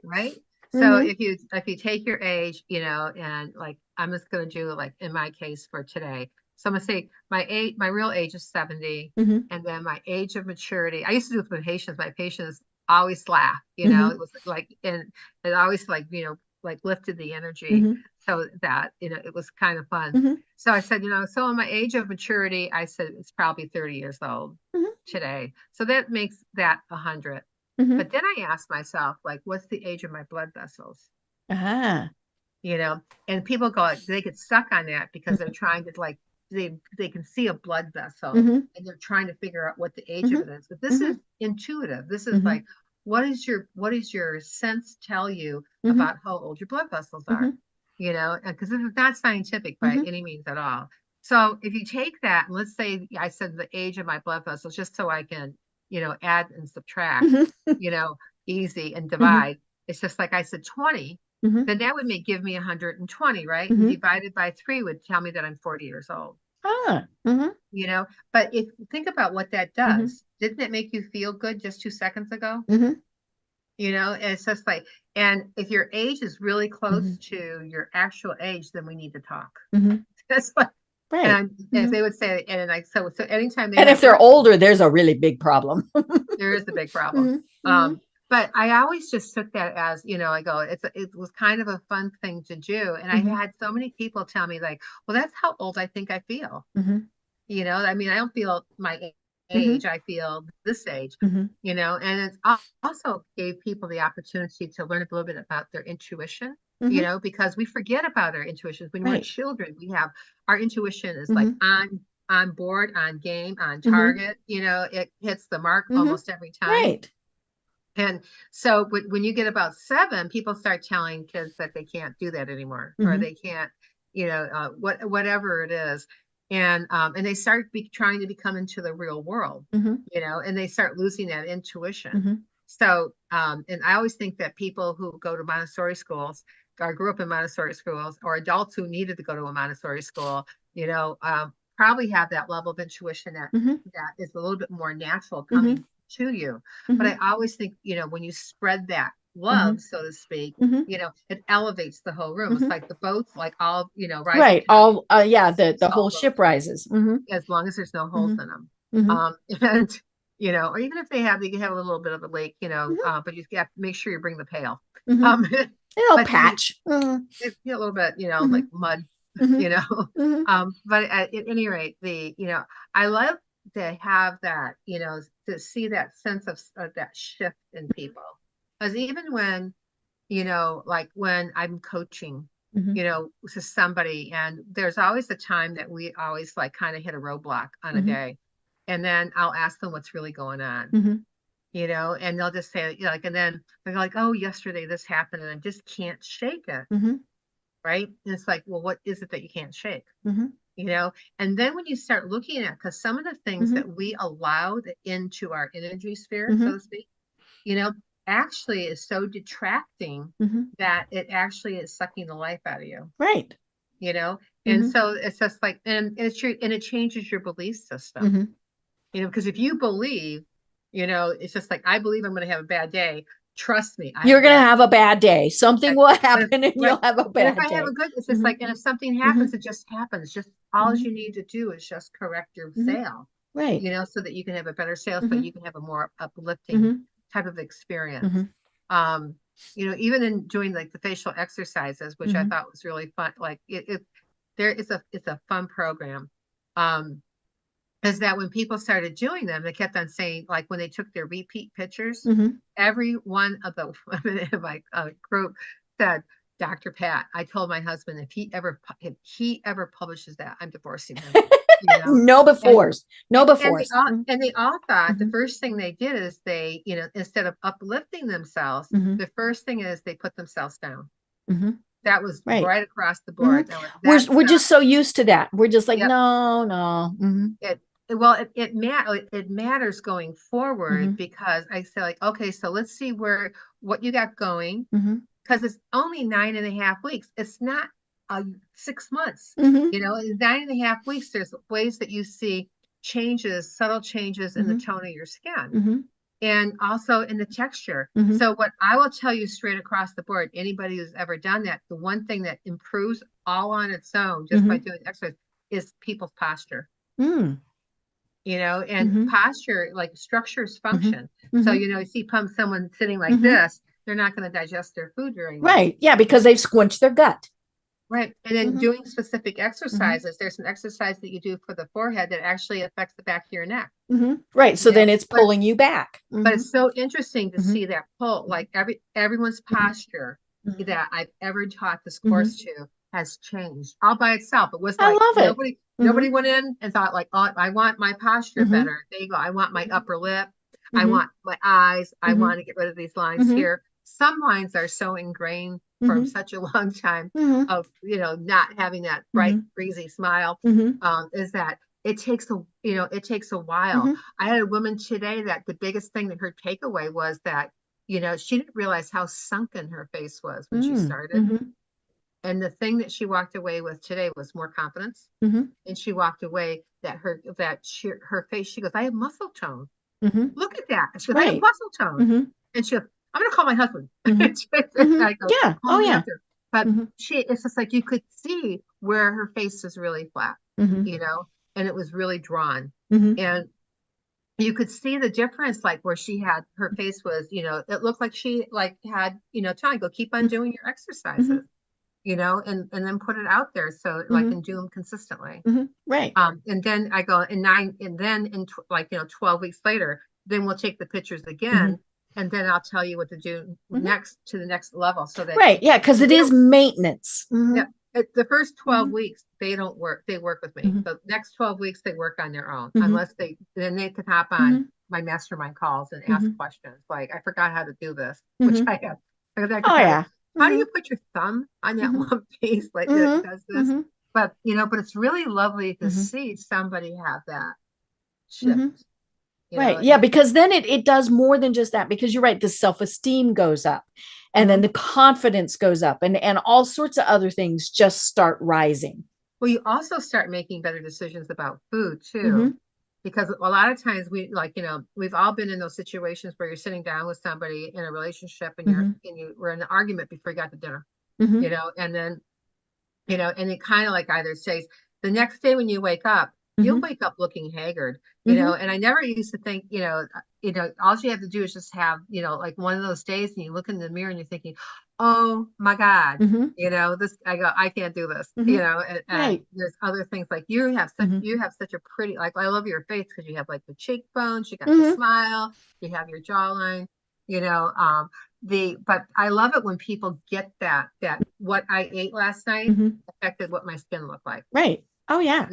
Right? So Mhm. if you take your age, and like I'm just gonna do like in my case for today. So I'm gonna say my real age is 70, Mhm. and then my age of maturity. I used to do it with my patients always laugh, Mhm. it was like, and it always like, like lifted the energy Mhm. so that, it was kind of fun. Mhm. So I said, so in my age of maturity, I said it's probably 30 years old Mhm. today. So that makes that 100. But then I asked myself, like, what's the age of my blood vessels? You know, and people they get stuck on that because they're trying to like, they can see a blood vessel and they're trying to figure out what the age of it is. But this is intuitive. This is like, what does your sense tell you about how old your blood vessels are? You know, because this is not scientific by any means at all. So if you take that, and let's say I said the age of my blood vessels, just so I can, you know, add and subtract, you know, easy and divide. It's just like I said, 20, then that would give me 120, right? And divided by 3 would tell me that I'm 40 years old. You know, but if you think about what that does, didn't it make you feel good just 2 seconds ago? You know, and it's just like, and if your age is really close to your actual age, then we need to talk. That's what, and if they would say, and like, so anytime they, and if they're older, there's a really big problem. There is a big problem. But I always just took that as, you know, I go, it was kind of a fun thing to do. And I had so many people tell me like, well, that's how old I think I feel. You know, I mean, I don't feel my age, I feel this age, you know, and it also gave people the opportunity to learn a little bit about their intuition, you know, because we forget about our intuitions. When we're children, we have our intuition is like on board, on game, on target, you know, it hits the mark almost every time. And so when you get about 7, people start telling kids that they can't do that anymore, or they can't, you know, whatever it is. And they start trying to become into the real world, you know, and they start losing that intuition. So, and I always think that people who go to Montessori schools or grew up in Montessori schools, or adults who needed to go to a Montessori school, you know, probably have that level of intuition that is a little bit more natural coming to you. But I always think, you know, when you spread that love, so to speak, you know, it elevates the whole room. It's like the boats, like all, you know, right. All, the whole ship rises. As long as there's no holes in them. And, you know, or even if you have a little bit of a lake, you know, but you have to make sure you bring the pail. It'll patch. A little bit, you know, like mud, you know. But at any rate, you know, I love to have that, you know, to see that sense of that shift in people. Because even when, you know, like when I'm coaching, you know, to somebody, and there's always a time that we always like kind of hit a roadblock on a day. And then I'll ask them what's really going on, you know, and they'll just say, you know, like, and then they're like, oh, yesterday this happened and I just can't shake it. Right. And it's like, well, what is it that you can't shake? You know, and then when you start looking at, because some of the things that we allowed into our energy sphere, so to speak, you know, actually is so detracting that it actually is sucking the life out of you. Right. You know, and so it's just like, and it changes your belief system. You know, because if you believe, you know, it's just like, I believe I'm going to have a bad day. Trust me, you're going to have a bad day. Something will happen and you'll have a bad day. If I have a good, it's just like, and if something happens, it just happens. Just all you need to do is just correct your sale, right? You know, so that you can have a better sales, but you can have a more uplifting type of experience. You know, even in doing like the facial exercises, which I thought was really fun. Like it's a fun program. Is that when people started doing them, they kept on saying, like when they took their repeat pictures, every one of the women in my group said, Dr. Pat, I told my husband if he ever publishes that, I'm divorcing him. You know? No befores. And they all thought the first thing they did is they, you know, instead of uplifting themselves, the first thing is they put themselves down. That was right across the board. We're just so used to that. We're just like, no. It matters going forward because I say like, okay, so let's see what you got going, because it's only 9.5 weeks. It's not 6 months. You know, in 9.5 weeks, there's ways that you see subtle changes in the tone of your skin. And also in the texture. So what I will tell you straight across the board, anybody who's ever done that, the one thing that improves all on its own just by doing exercise is people's posture. You know, and posture, like structures function. So, you know, you see someone sitting like this, they're not going to digest their food very well. Right. Yeah, because they've squinched their gut. Right. And then Mm-hmm. doing specific Mm-hmm. exercises, there's an exercise that you do for the forehead that actually affects the back of your neck. Mm-hmm. Right. So then it's pulling you back. But Mm-hmm. it's so interesting to Mm-hmm. see that pull, like everyone's posture Mm-hmm. that I've ever taught this Mm-hmm. course to has changed all by itself. It was I like love it. nobody went in and thought like, oh, I want my posture Mm-hmm. better. There you go. I want my upper lip. Mm-hmm. I want my eyes. I Mm-hmm. want to get rid of these lines Mm-hmm. here. Some lines are so ingrained from such a long time Mm-hmm. of, not having that bright, breezy smile, is that it takes a while. Mm-hmm. I had a woman today that the biggest thing that her takeaway was that, she didn't realize how sunken her face was when she started. Mm-hmm. And the thing that she walked away with today was more confidence. Mm-hmm. And she walked away that her face, she goes, I have muscle tone. Mm-hmm. Look at that. She goes, I have Right. muscle tone. Mm-hmm. And she goes, I'm going to call my husband. Mm-hmm. I go, Yeah. call Oh, me yeah. after. But it's just like you could see where her face was really flat, Mm-hmm. and it was really drawn. Mm-hmm. And you could see the difference, like where she had her face was, it looked like she like had, time, go keep on doing your exercises, and then put it out there. So like, and do them consistently. Mm-hmm. Right. And then I go and then 12 weeks later, then we'll take the pictures again. And then I'll tell you what to do next to the next level. So that right. Yeah. Cause it is maintenance. Yeah. The first 12 weeks, they don't work. They work with me. The next 12 weeks, they work on their own, unless then they can hop on my mastermind calls and ask questions. Like, I forgot how to do this, which I have. Oh, yeah. How do you put your thumb on that one piece like that does this? But, but it's really lovely to see somebody have that shift. Right. Yeah. Because then it does more than just that, because you're right. The self-esteem goes up, and then the confidence goes up, and all sorts of other things just start rising. Well, you also start making better decisions about food too, because a lot of times we've all been in those situations where you're sitting down with somebody in a relationship and you were in an argument before you got to dinner, and then, and it kind of like either says the next day when you wake up, you'll wake up looking haggard, and I never used to think, all you have to do is just have, like one of those days and you look in the mirror and you're thinking, oh my God, I can't do this, and right. there's other things like you have such a pretty, like, I love your face because you have like the cheekbones, you got the smile, you have your jawline, but I love it when people get that what I ate last night affected what my skin looked like. Right. Oh yeah.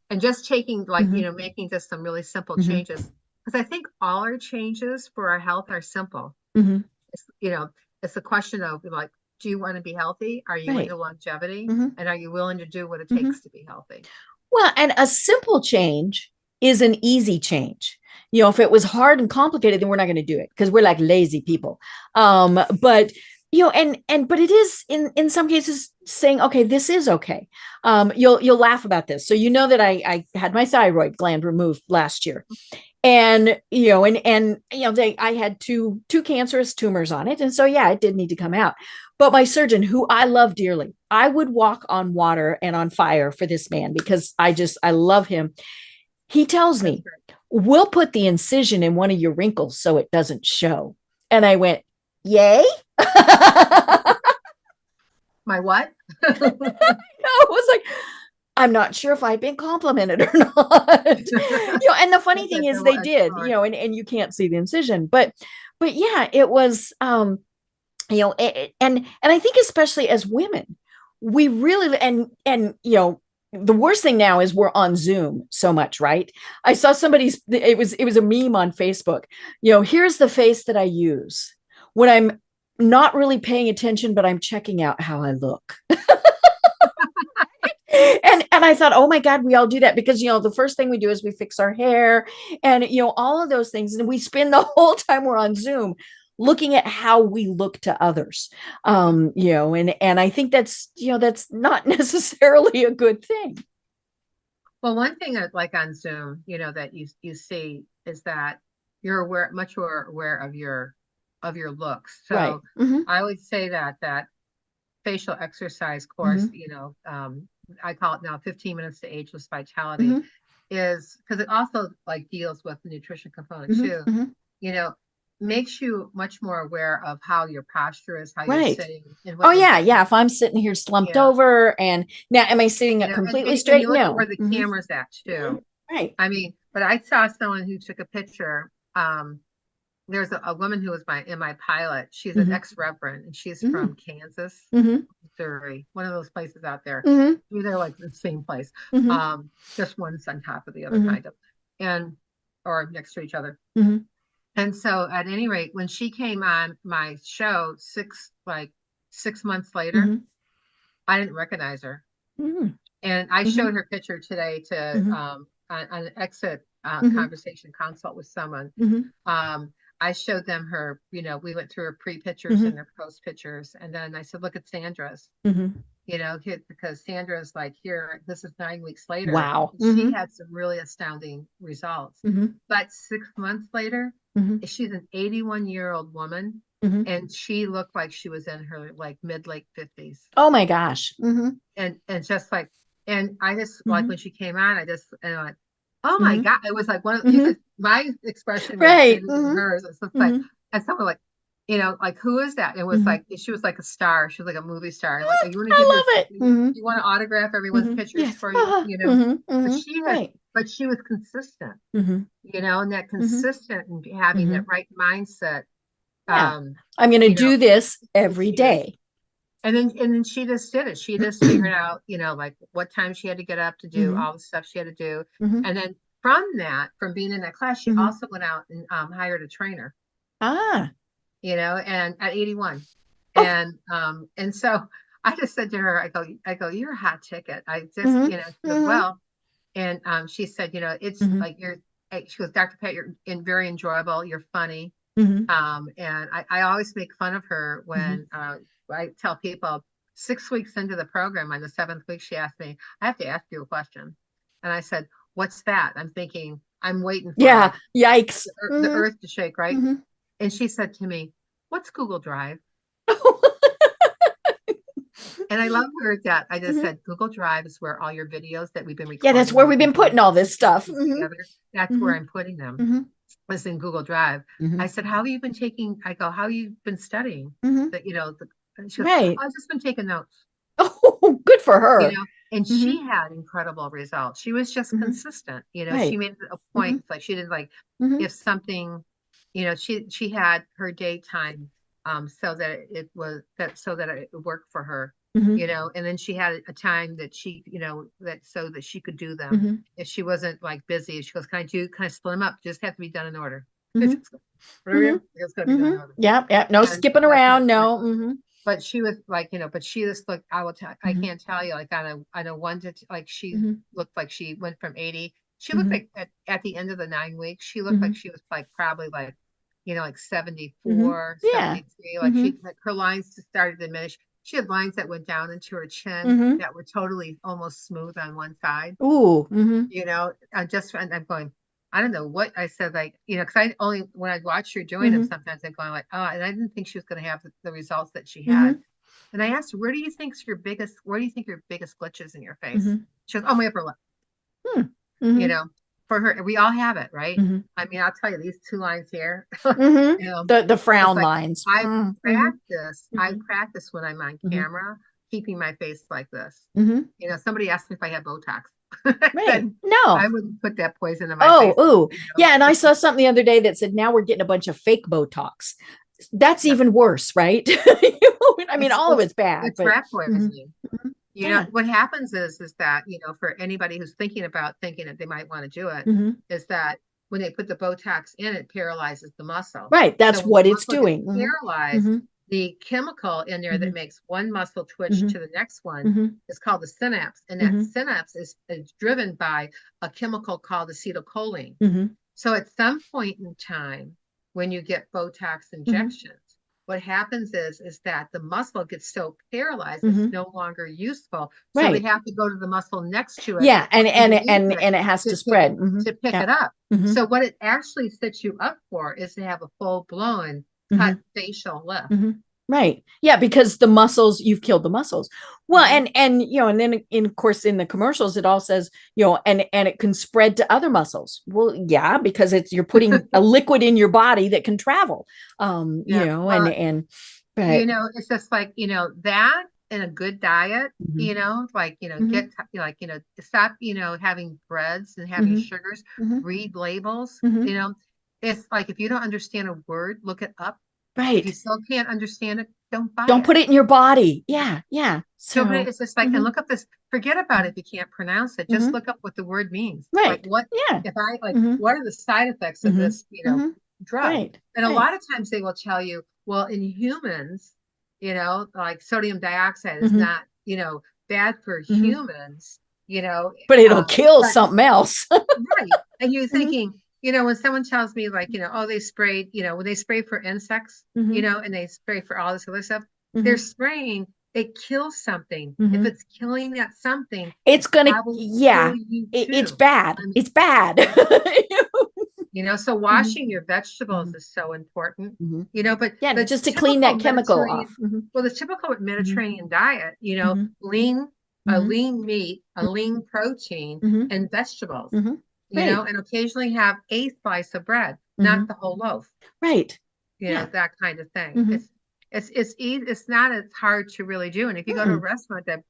And just taking making just some really simple changes, because I think all our changes for our health are simple. It's a question of like, do you want to be healthy? Are you into longevity? And are you willing to do what it takes to be healthy? Well, and a simple change is an easy change. If it was hard and complicated, then we're not going to do it because we're like lazy people. But but it is in some cases saying, okay, this is okay. You'll laugh about this. So that I had my thyroid gland removed last year. And I had two cancerous tumors on it. And so, yeah, it did need to come out. But my surgeon, who I love dearly, I would walk on water and on fire for this man because I love him. He tells me, we'll put the incision in one of your wrinkles so it doesn't show. And I went, yay. My what? It was like, I'm not sure if I've been complimented or not. And the funny thing is they did, and you can't see the incision, but yeah, it was, and I think especially as women, we really, and the worst thing now is we're on Zoom so much, right? I saw it was a meme on Facebook. Here's the face that I use when I'm not really paying attention, but I'm checking out how I look. And I thought, oh my God, we all do that because, the first thing we do is we fix our hair and, all of those things. And we spend the whole time we're on Zoom looking at how we look to others. And I think that's not necessarily a good thing. Well, one thing that like on Zoom, that you see is that you're much more aware of your looks. So I would say that facial exercise course, I call it now 15 minutes to ageless vitality, is because it also like deals with the nutrition component too. makes you much more aware of how your posture is, how you're Right. sitting. And Oh what you're yeah. doing. Yeah. If I'm sitting here slumped Yeah. over and now am I sitting You up know, completely and straight? you look at No. where the camera's at too. Right. I mean, but I saw someone who took a picture. There's a woman who was in my pilot. She's an ex-reverend, and she's from Kansas, Missouri, one of those places out there. They're like the same place. Just one's on top of the other, kind of, or next to each other. And so, at any rate, when she came on my show 6 months later, I didn't recognize her. And I showed her picture today to on an exit conversation consult with someone. I showed them her, we went through her pre-pictures and her post pictures. And then I said, look at Sandra's, because Sandra's like, here, this is 9 weeks later. Wow. She had some really astounding results. But 6 months later, she's an 81-year-old woman. And she looked like she was in her like mid-late 50s. Oh my gosh. And just like, and I just like when she came on, I just like, oh my God. It was like one of my expression was Right. hers. It's just like, and someone like, like, who is that? It was like, she was like a star. She was like a movie star. Like, you want to give you want to autograph everyone's pictures for you, but she was consistent, and that consistent and having that right mindset. I'm going to do this every day. And then she just did it. She just figured out, like what time she had to get up to do all the stuff she had to do. And then from being in that class, she also went out and hired a trainer. And at 81. And so I just said to her, I go, you're a hot ticket. I just, she said, well, and she said, it's like she goes, Dr. Pat, you're very enjoyable. You're funny. And I always make fun of her when I tell people 6 weeks into the program, on the 7th week, she asked me, I have to ask you a question. And I said, what's that? I'm thinking, I'm waiting for yikes. The earth to shake, right? And she said to me, what's Google Drive? And I love where it's at. I just said, Google Drive is where all your videos that we've been recording. Yeah, that's where we've been putting all this stuff together. That's where I'm putting them. Was in Google Drive. I said, how have you been taking? I go, how have you been studying? That she goes, I've just been taking notes. Oh, good for her. And she had incredible results. She was just consistent. She made it a point. Like she did, like if something, she had her daytime, so that it worked for her. And then she had a time that she, that so that she could do them. If she wasn't like busy, she goes, kind of split them up. Just have to be done in order. It's gonna be done in order. Yeah. No skipping around. No. But she was like, but she just looked, I can't tell you, like on a 1 to like she looked like she went from 80. She looked like at the end of the 9 weeks, she looked like she was like probably like, like 74, 73. Like she, like her lines just started to diminish. She had lines that went down into her chin that were totally almost smooth on one side. Ooh. I'm going, I don't know what I said, like, because I only, when I watch her doing them, sometimes I'm going like, oh, and I didn't think she was going to have the results that she had. And I asked her, where do you think your biggest glitches in your face? She goes, oh, my upper lip. For her, we all have it, right? I mean, I'll tell you, these 2 lines here, the frown lines. I practice when I'm on camera, keeping my face like this. Somebody asked me if I had Botox. Right. No, I wouldn't put that poison in my face. Oh, yeah. And I saw something the other day that said, now we're getting a bunch of fake Botox. That's even worse, right? I mean, all of it's bad. It's rat poisoning. What happens is that, for anybody who's thinking that they might want to do it, is that when they put the Botox in, it paralyzes the muscle. Right. That's what it's doing. Paralyzed. The chemical in there that makes one muscle twitch to the next one is called the synapse. And that synapse is driven by a chemical called acetylcholine. So at some point in time, when you get Botox injections, what happens is that the muscle gets so paralyzed, it's no longer useful. So they have to go to the muscle next to it. Yeah, and it has to spread to pick it up. So what it actually sets you up for is to have a full-blown cut facial lift. Right. Yeah, because the muscles, you've killed the muscles. Well, and and then of course in the commercials it all says, and it can spread to other muscles. Well, yeah, because you're putting a liquid in your body that can travel. Well, but it's just like, that and a good diet, like, get, like, stop, having breads and having sugars, read labels, it's like, if you don't understand a word, look it up. If you still can't understand it, don't buy don't it. put it in your body. Yeah. So It's just like, and look up this, forget about it if you can't pronounce it. Just look up what the word means. Like, what, if I, like, what are the side effects of this, drug? Right. And a lot of times they will tell you, well, in humans, like sodium dioxide is not, bad for humans, but it'll kill something else. right. And you're thinking, when someone tells me, like, oh, they sprayed, when they spray for insects, and they spray for all this other stuff, they're spraying, it kills something. If it's killing that something, it's gonna, kill you too. It's bad. It's bad. So washing your vegetables is so important, but just to clean that chemical off. Well, the typical Mediterranean diet, lean, a lean meat, a lean protein, and vegetables, and occasionally have a slice of bread, not the whole loaf. Right. That kind of thing. It's not as hard to really do. And if you go to a restaurant that,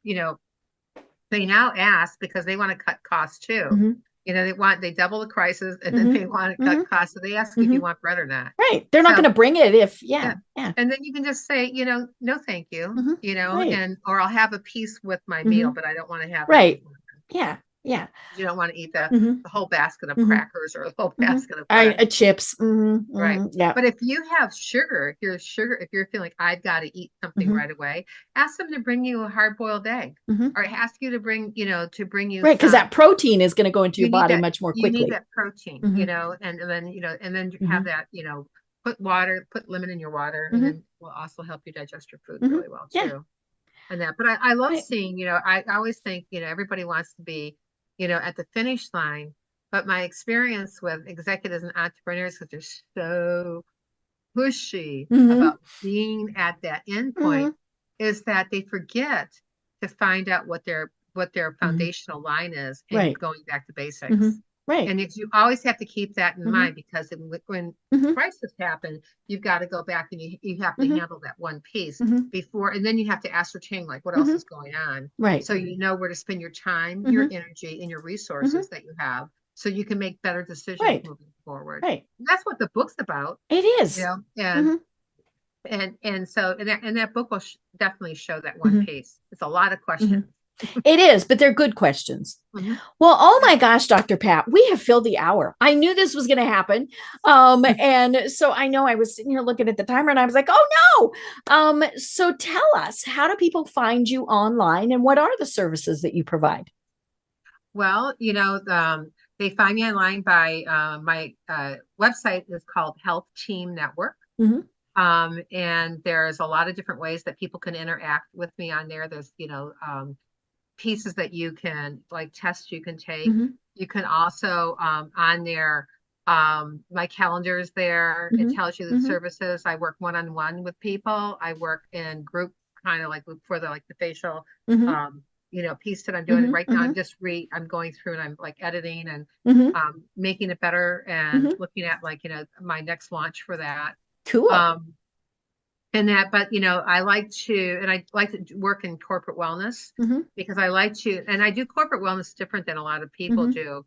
they now ask because they want to cut costs too. They double the prices and then they want to cut costs. So they ask if you want bread or not. Right. They're not going to bring it if, And then you can just say, no, thank you, or I'll have a piece with my meal, but I don't want to have it. Yeah. You don't want to eat the whole basket of crackers or the whole basket of bread. Chips. Right. Yeah. But if you have sugar, if you're feeling like I've got to eat something right away, ask them to bring you a hard-boiled egg, or ask you to bring you right, because that protein is going to go into your body much more quickly. You need that protein, and then have that, put lemon in your water, and then will also help you digest your food really well too. And that, but I love seeing, I always think, everybody wants to be, at the finish line, but my experience with executives and entrepreneurs, because they're so pushy about being at that end point, is that they forget to find out what their foundational line is, and going back to basics. Right. And you always have to keep that in mind, because when crisis happen, you've got to go back and you have to handle that one piece before, and then you have to ascertain, like, what else is going on. Right. So you know where to spend your time, your energy, and your resources that you have, so you can make better decisions moving forward. Right. And that's what the book's about. It is. And so that book will definitely show that one piece. It's a lot of questions. It is, but they're good questions. Well, oh my gosh, Dr. Pat, we have filled the hour. I knew this was going to happen. And so I know I was sitting here looking at the timer and I was like, oh no. So tell us, how do people find you online, and what are the services that you provide? Well, they find me online by my website is called HealthTeamNetwork. And there's a lot of different ways that people can interact with me on there. There's, pieces that you can, like, tests you can take. You can also on there, my calendar is there. It tells you the services. I work one-on-one with people. I work in group, kind of like for the facial piece that I'm doing right now. I'm going through and I'm like editing and making it better, and looking at, like, my next launch for that. Cool. And that, but I like to work in corporate wellness, because I like to, and I do corporate wellness different than a lot of people do.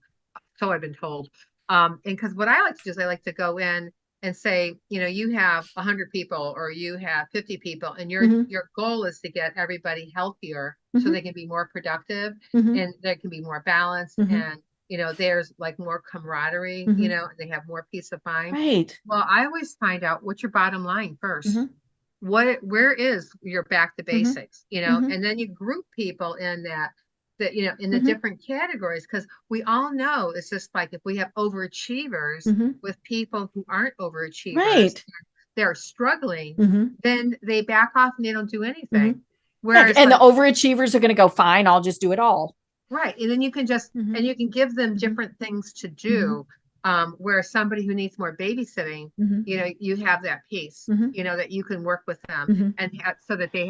So I've been told. And because what I like to do is I like to go in and say, you have 100 people or you have 50 people, and your goal is to get everybody healthier, so they can be more productive, and there can be more balance, and there's like more camaraderie, they have more peace of mind. Right. Well, I always find out what's your bottom line first. Where is your back to basics, and then you group people in that in the different categories, because we all know it's just like, if we have overachievers with people who aren't overachievers, they're struggling, then they back off and they don't do anything. Whereas, and the overachievers are going to go, fine, I'll just do it all. Right. And then you can just, and you can give them different things to do, Where somebody who needs more babysitting, you know, you have that piece, you know, that you can work with them and so that they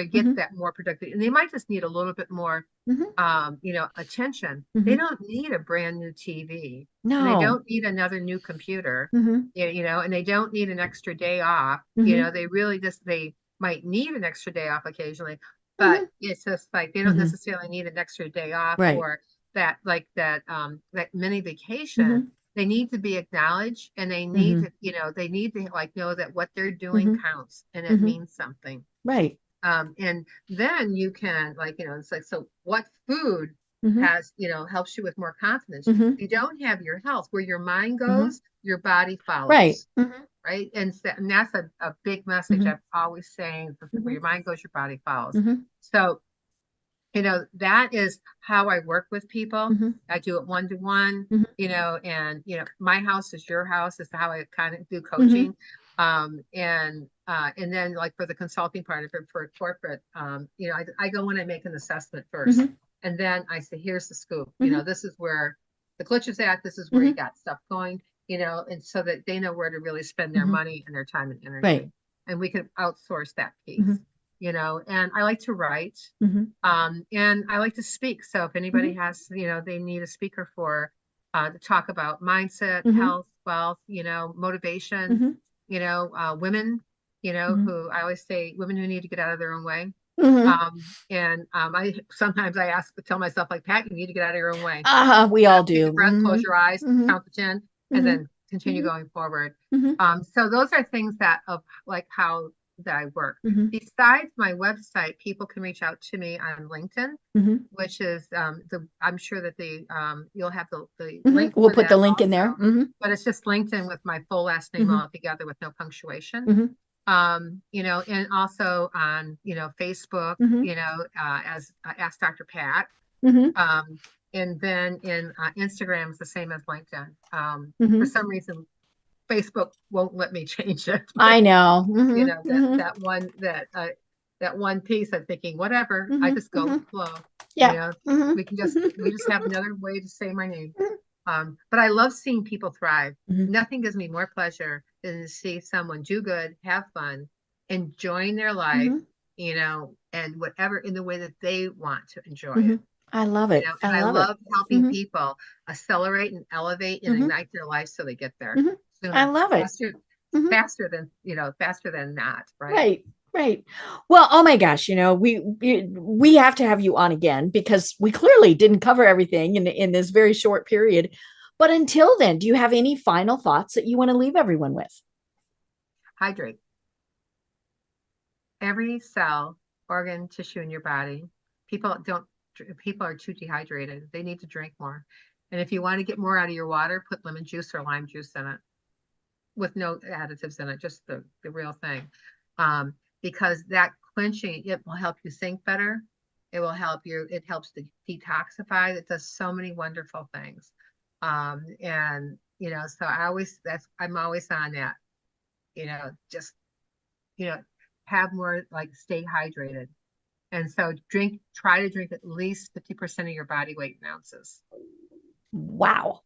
get that more productive, and they might just need a little bit more, you know, attention. They don't need a brand new TV. No. And they don't need another new computer, you know, and they don't need an extra day off. You know, they really they might need an extra day off occasionally, but it's just like, they don't necessarily need an extra day off or that, like that mini vacation. They need to be acknowledged, and they need to, you know, they need to like know that what they're doing counts and it means something. Right. And then you can, like, you know, it's like, so what food has, you know, helps you with more confidence? You don't have your health, where your mind goes, your body follows. Right. Right. And that's a big message I've always saying, where your mind goes, your body follows. So, you know, that is how I work with people. I do it one-to-one, you know, and, you know, my house is your house is how I kind of do coaching. And then, like, for the consulting part of it, for corporate, you know, I go in and make an assessment first, and then I say, here's the scoop, you know, this is where the glitch is at, this is where you got stuff going, you know, and so that they know where to really spend their money and their time and energy. Right. And we can outsource that piece. You know, and I like to write, and I like to speak. So if anybody has, you know, they need a speaker for, to talk about mindset, health, wealth, you know, motivation, you know, women, you know, who I always say, women who need to get out of their own way. I sometimes tell myself, like, Pat, you need to get out of your own way. We all do. Take a breath, close your eyes, count to 10, and then continue going forward. So those are things that of like how that I work. Besides my website, people can reach out to me on LinkedIn, which is I'm sure that you'll have the link. We'll put the link in there. But it's just LinkedIn with my full last name all together with no punctuation. You know, and also on, you know, Facebook, you know, as AskDrPat. And then in Instagram is the same as LinkedIn. For some reason, Facebook won't let me change it. I know. You know, that one piece, I'm thinking, whatever, I just go with the flow. Yeah. You know, we just have another way to say my name. But I love seeing people thrive. Nothing gives me more pleasure than to see someone do good, have fun, enjoying their life, you know, and whatever in the way that they want to enjoy it. I love it. You know, and I love helping people accelerate and elevate and ignite their life so they get there. I love it. Faster than not. Right. Right. Well, oh my gosh, you know, we have to have you on again, because we clearly didn't cover everything in this very short period. But until then, do you have any final thoughts that you want to leave everyone with? Hydrate. Every cell, organ, tissue in your body. People are too dehydrated. They need to drink more. And if you want to get more out of your water, put lemon juice or lime juice in it, with no additives in it, just the real thing. Because that quenching, it will help you think better. It will help you. It helps to detoxify. It does so many wonderful things. And, you know, so I'm always on that, you know, just, you know, have more, like, stay hydrated. And so try to drink at least 50% of your body weight in ounces. Wow.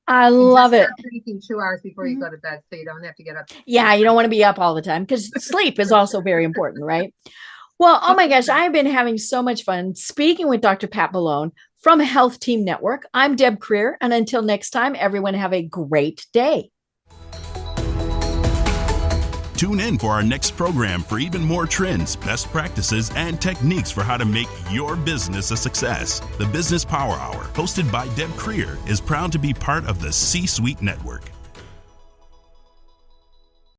I love it. Drinking 2 hours before you go to bed, so you don't have to get up. Yeah, you don't want to be up all the time, because sleep is also very important, right? Well, oh my gosh, I've been having so much fun speaking with Dr. Pat Boulogne from Health Team Network. I'm Deb Creer, and until next time, everyone have a great day. Tune in for our next program for even more trends, best practices, and techniques for how to make your business a success. The Business Power Hour, hosted by Deb Creer, is proud to be part of the C-Suite Network.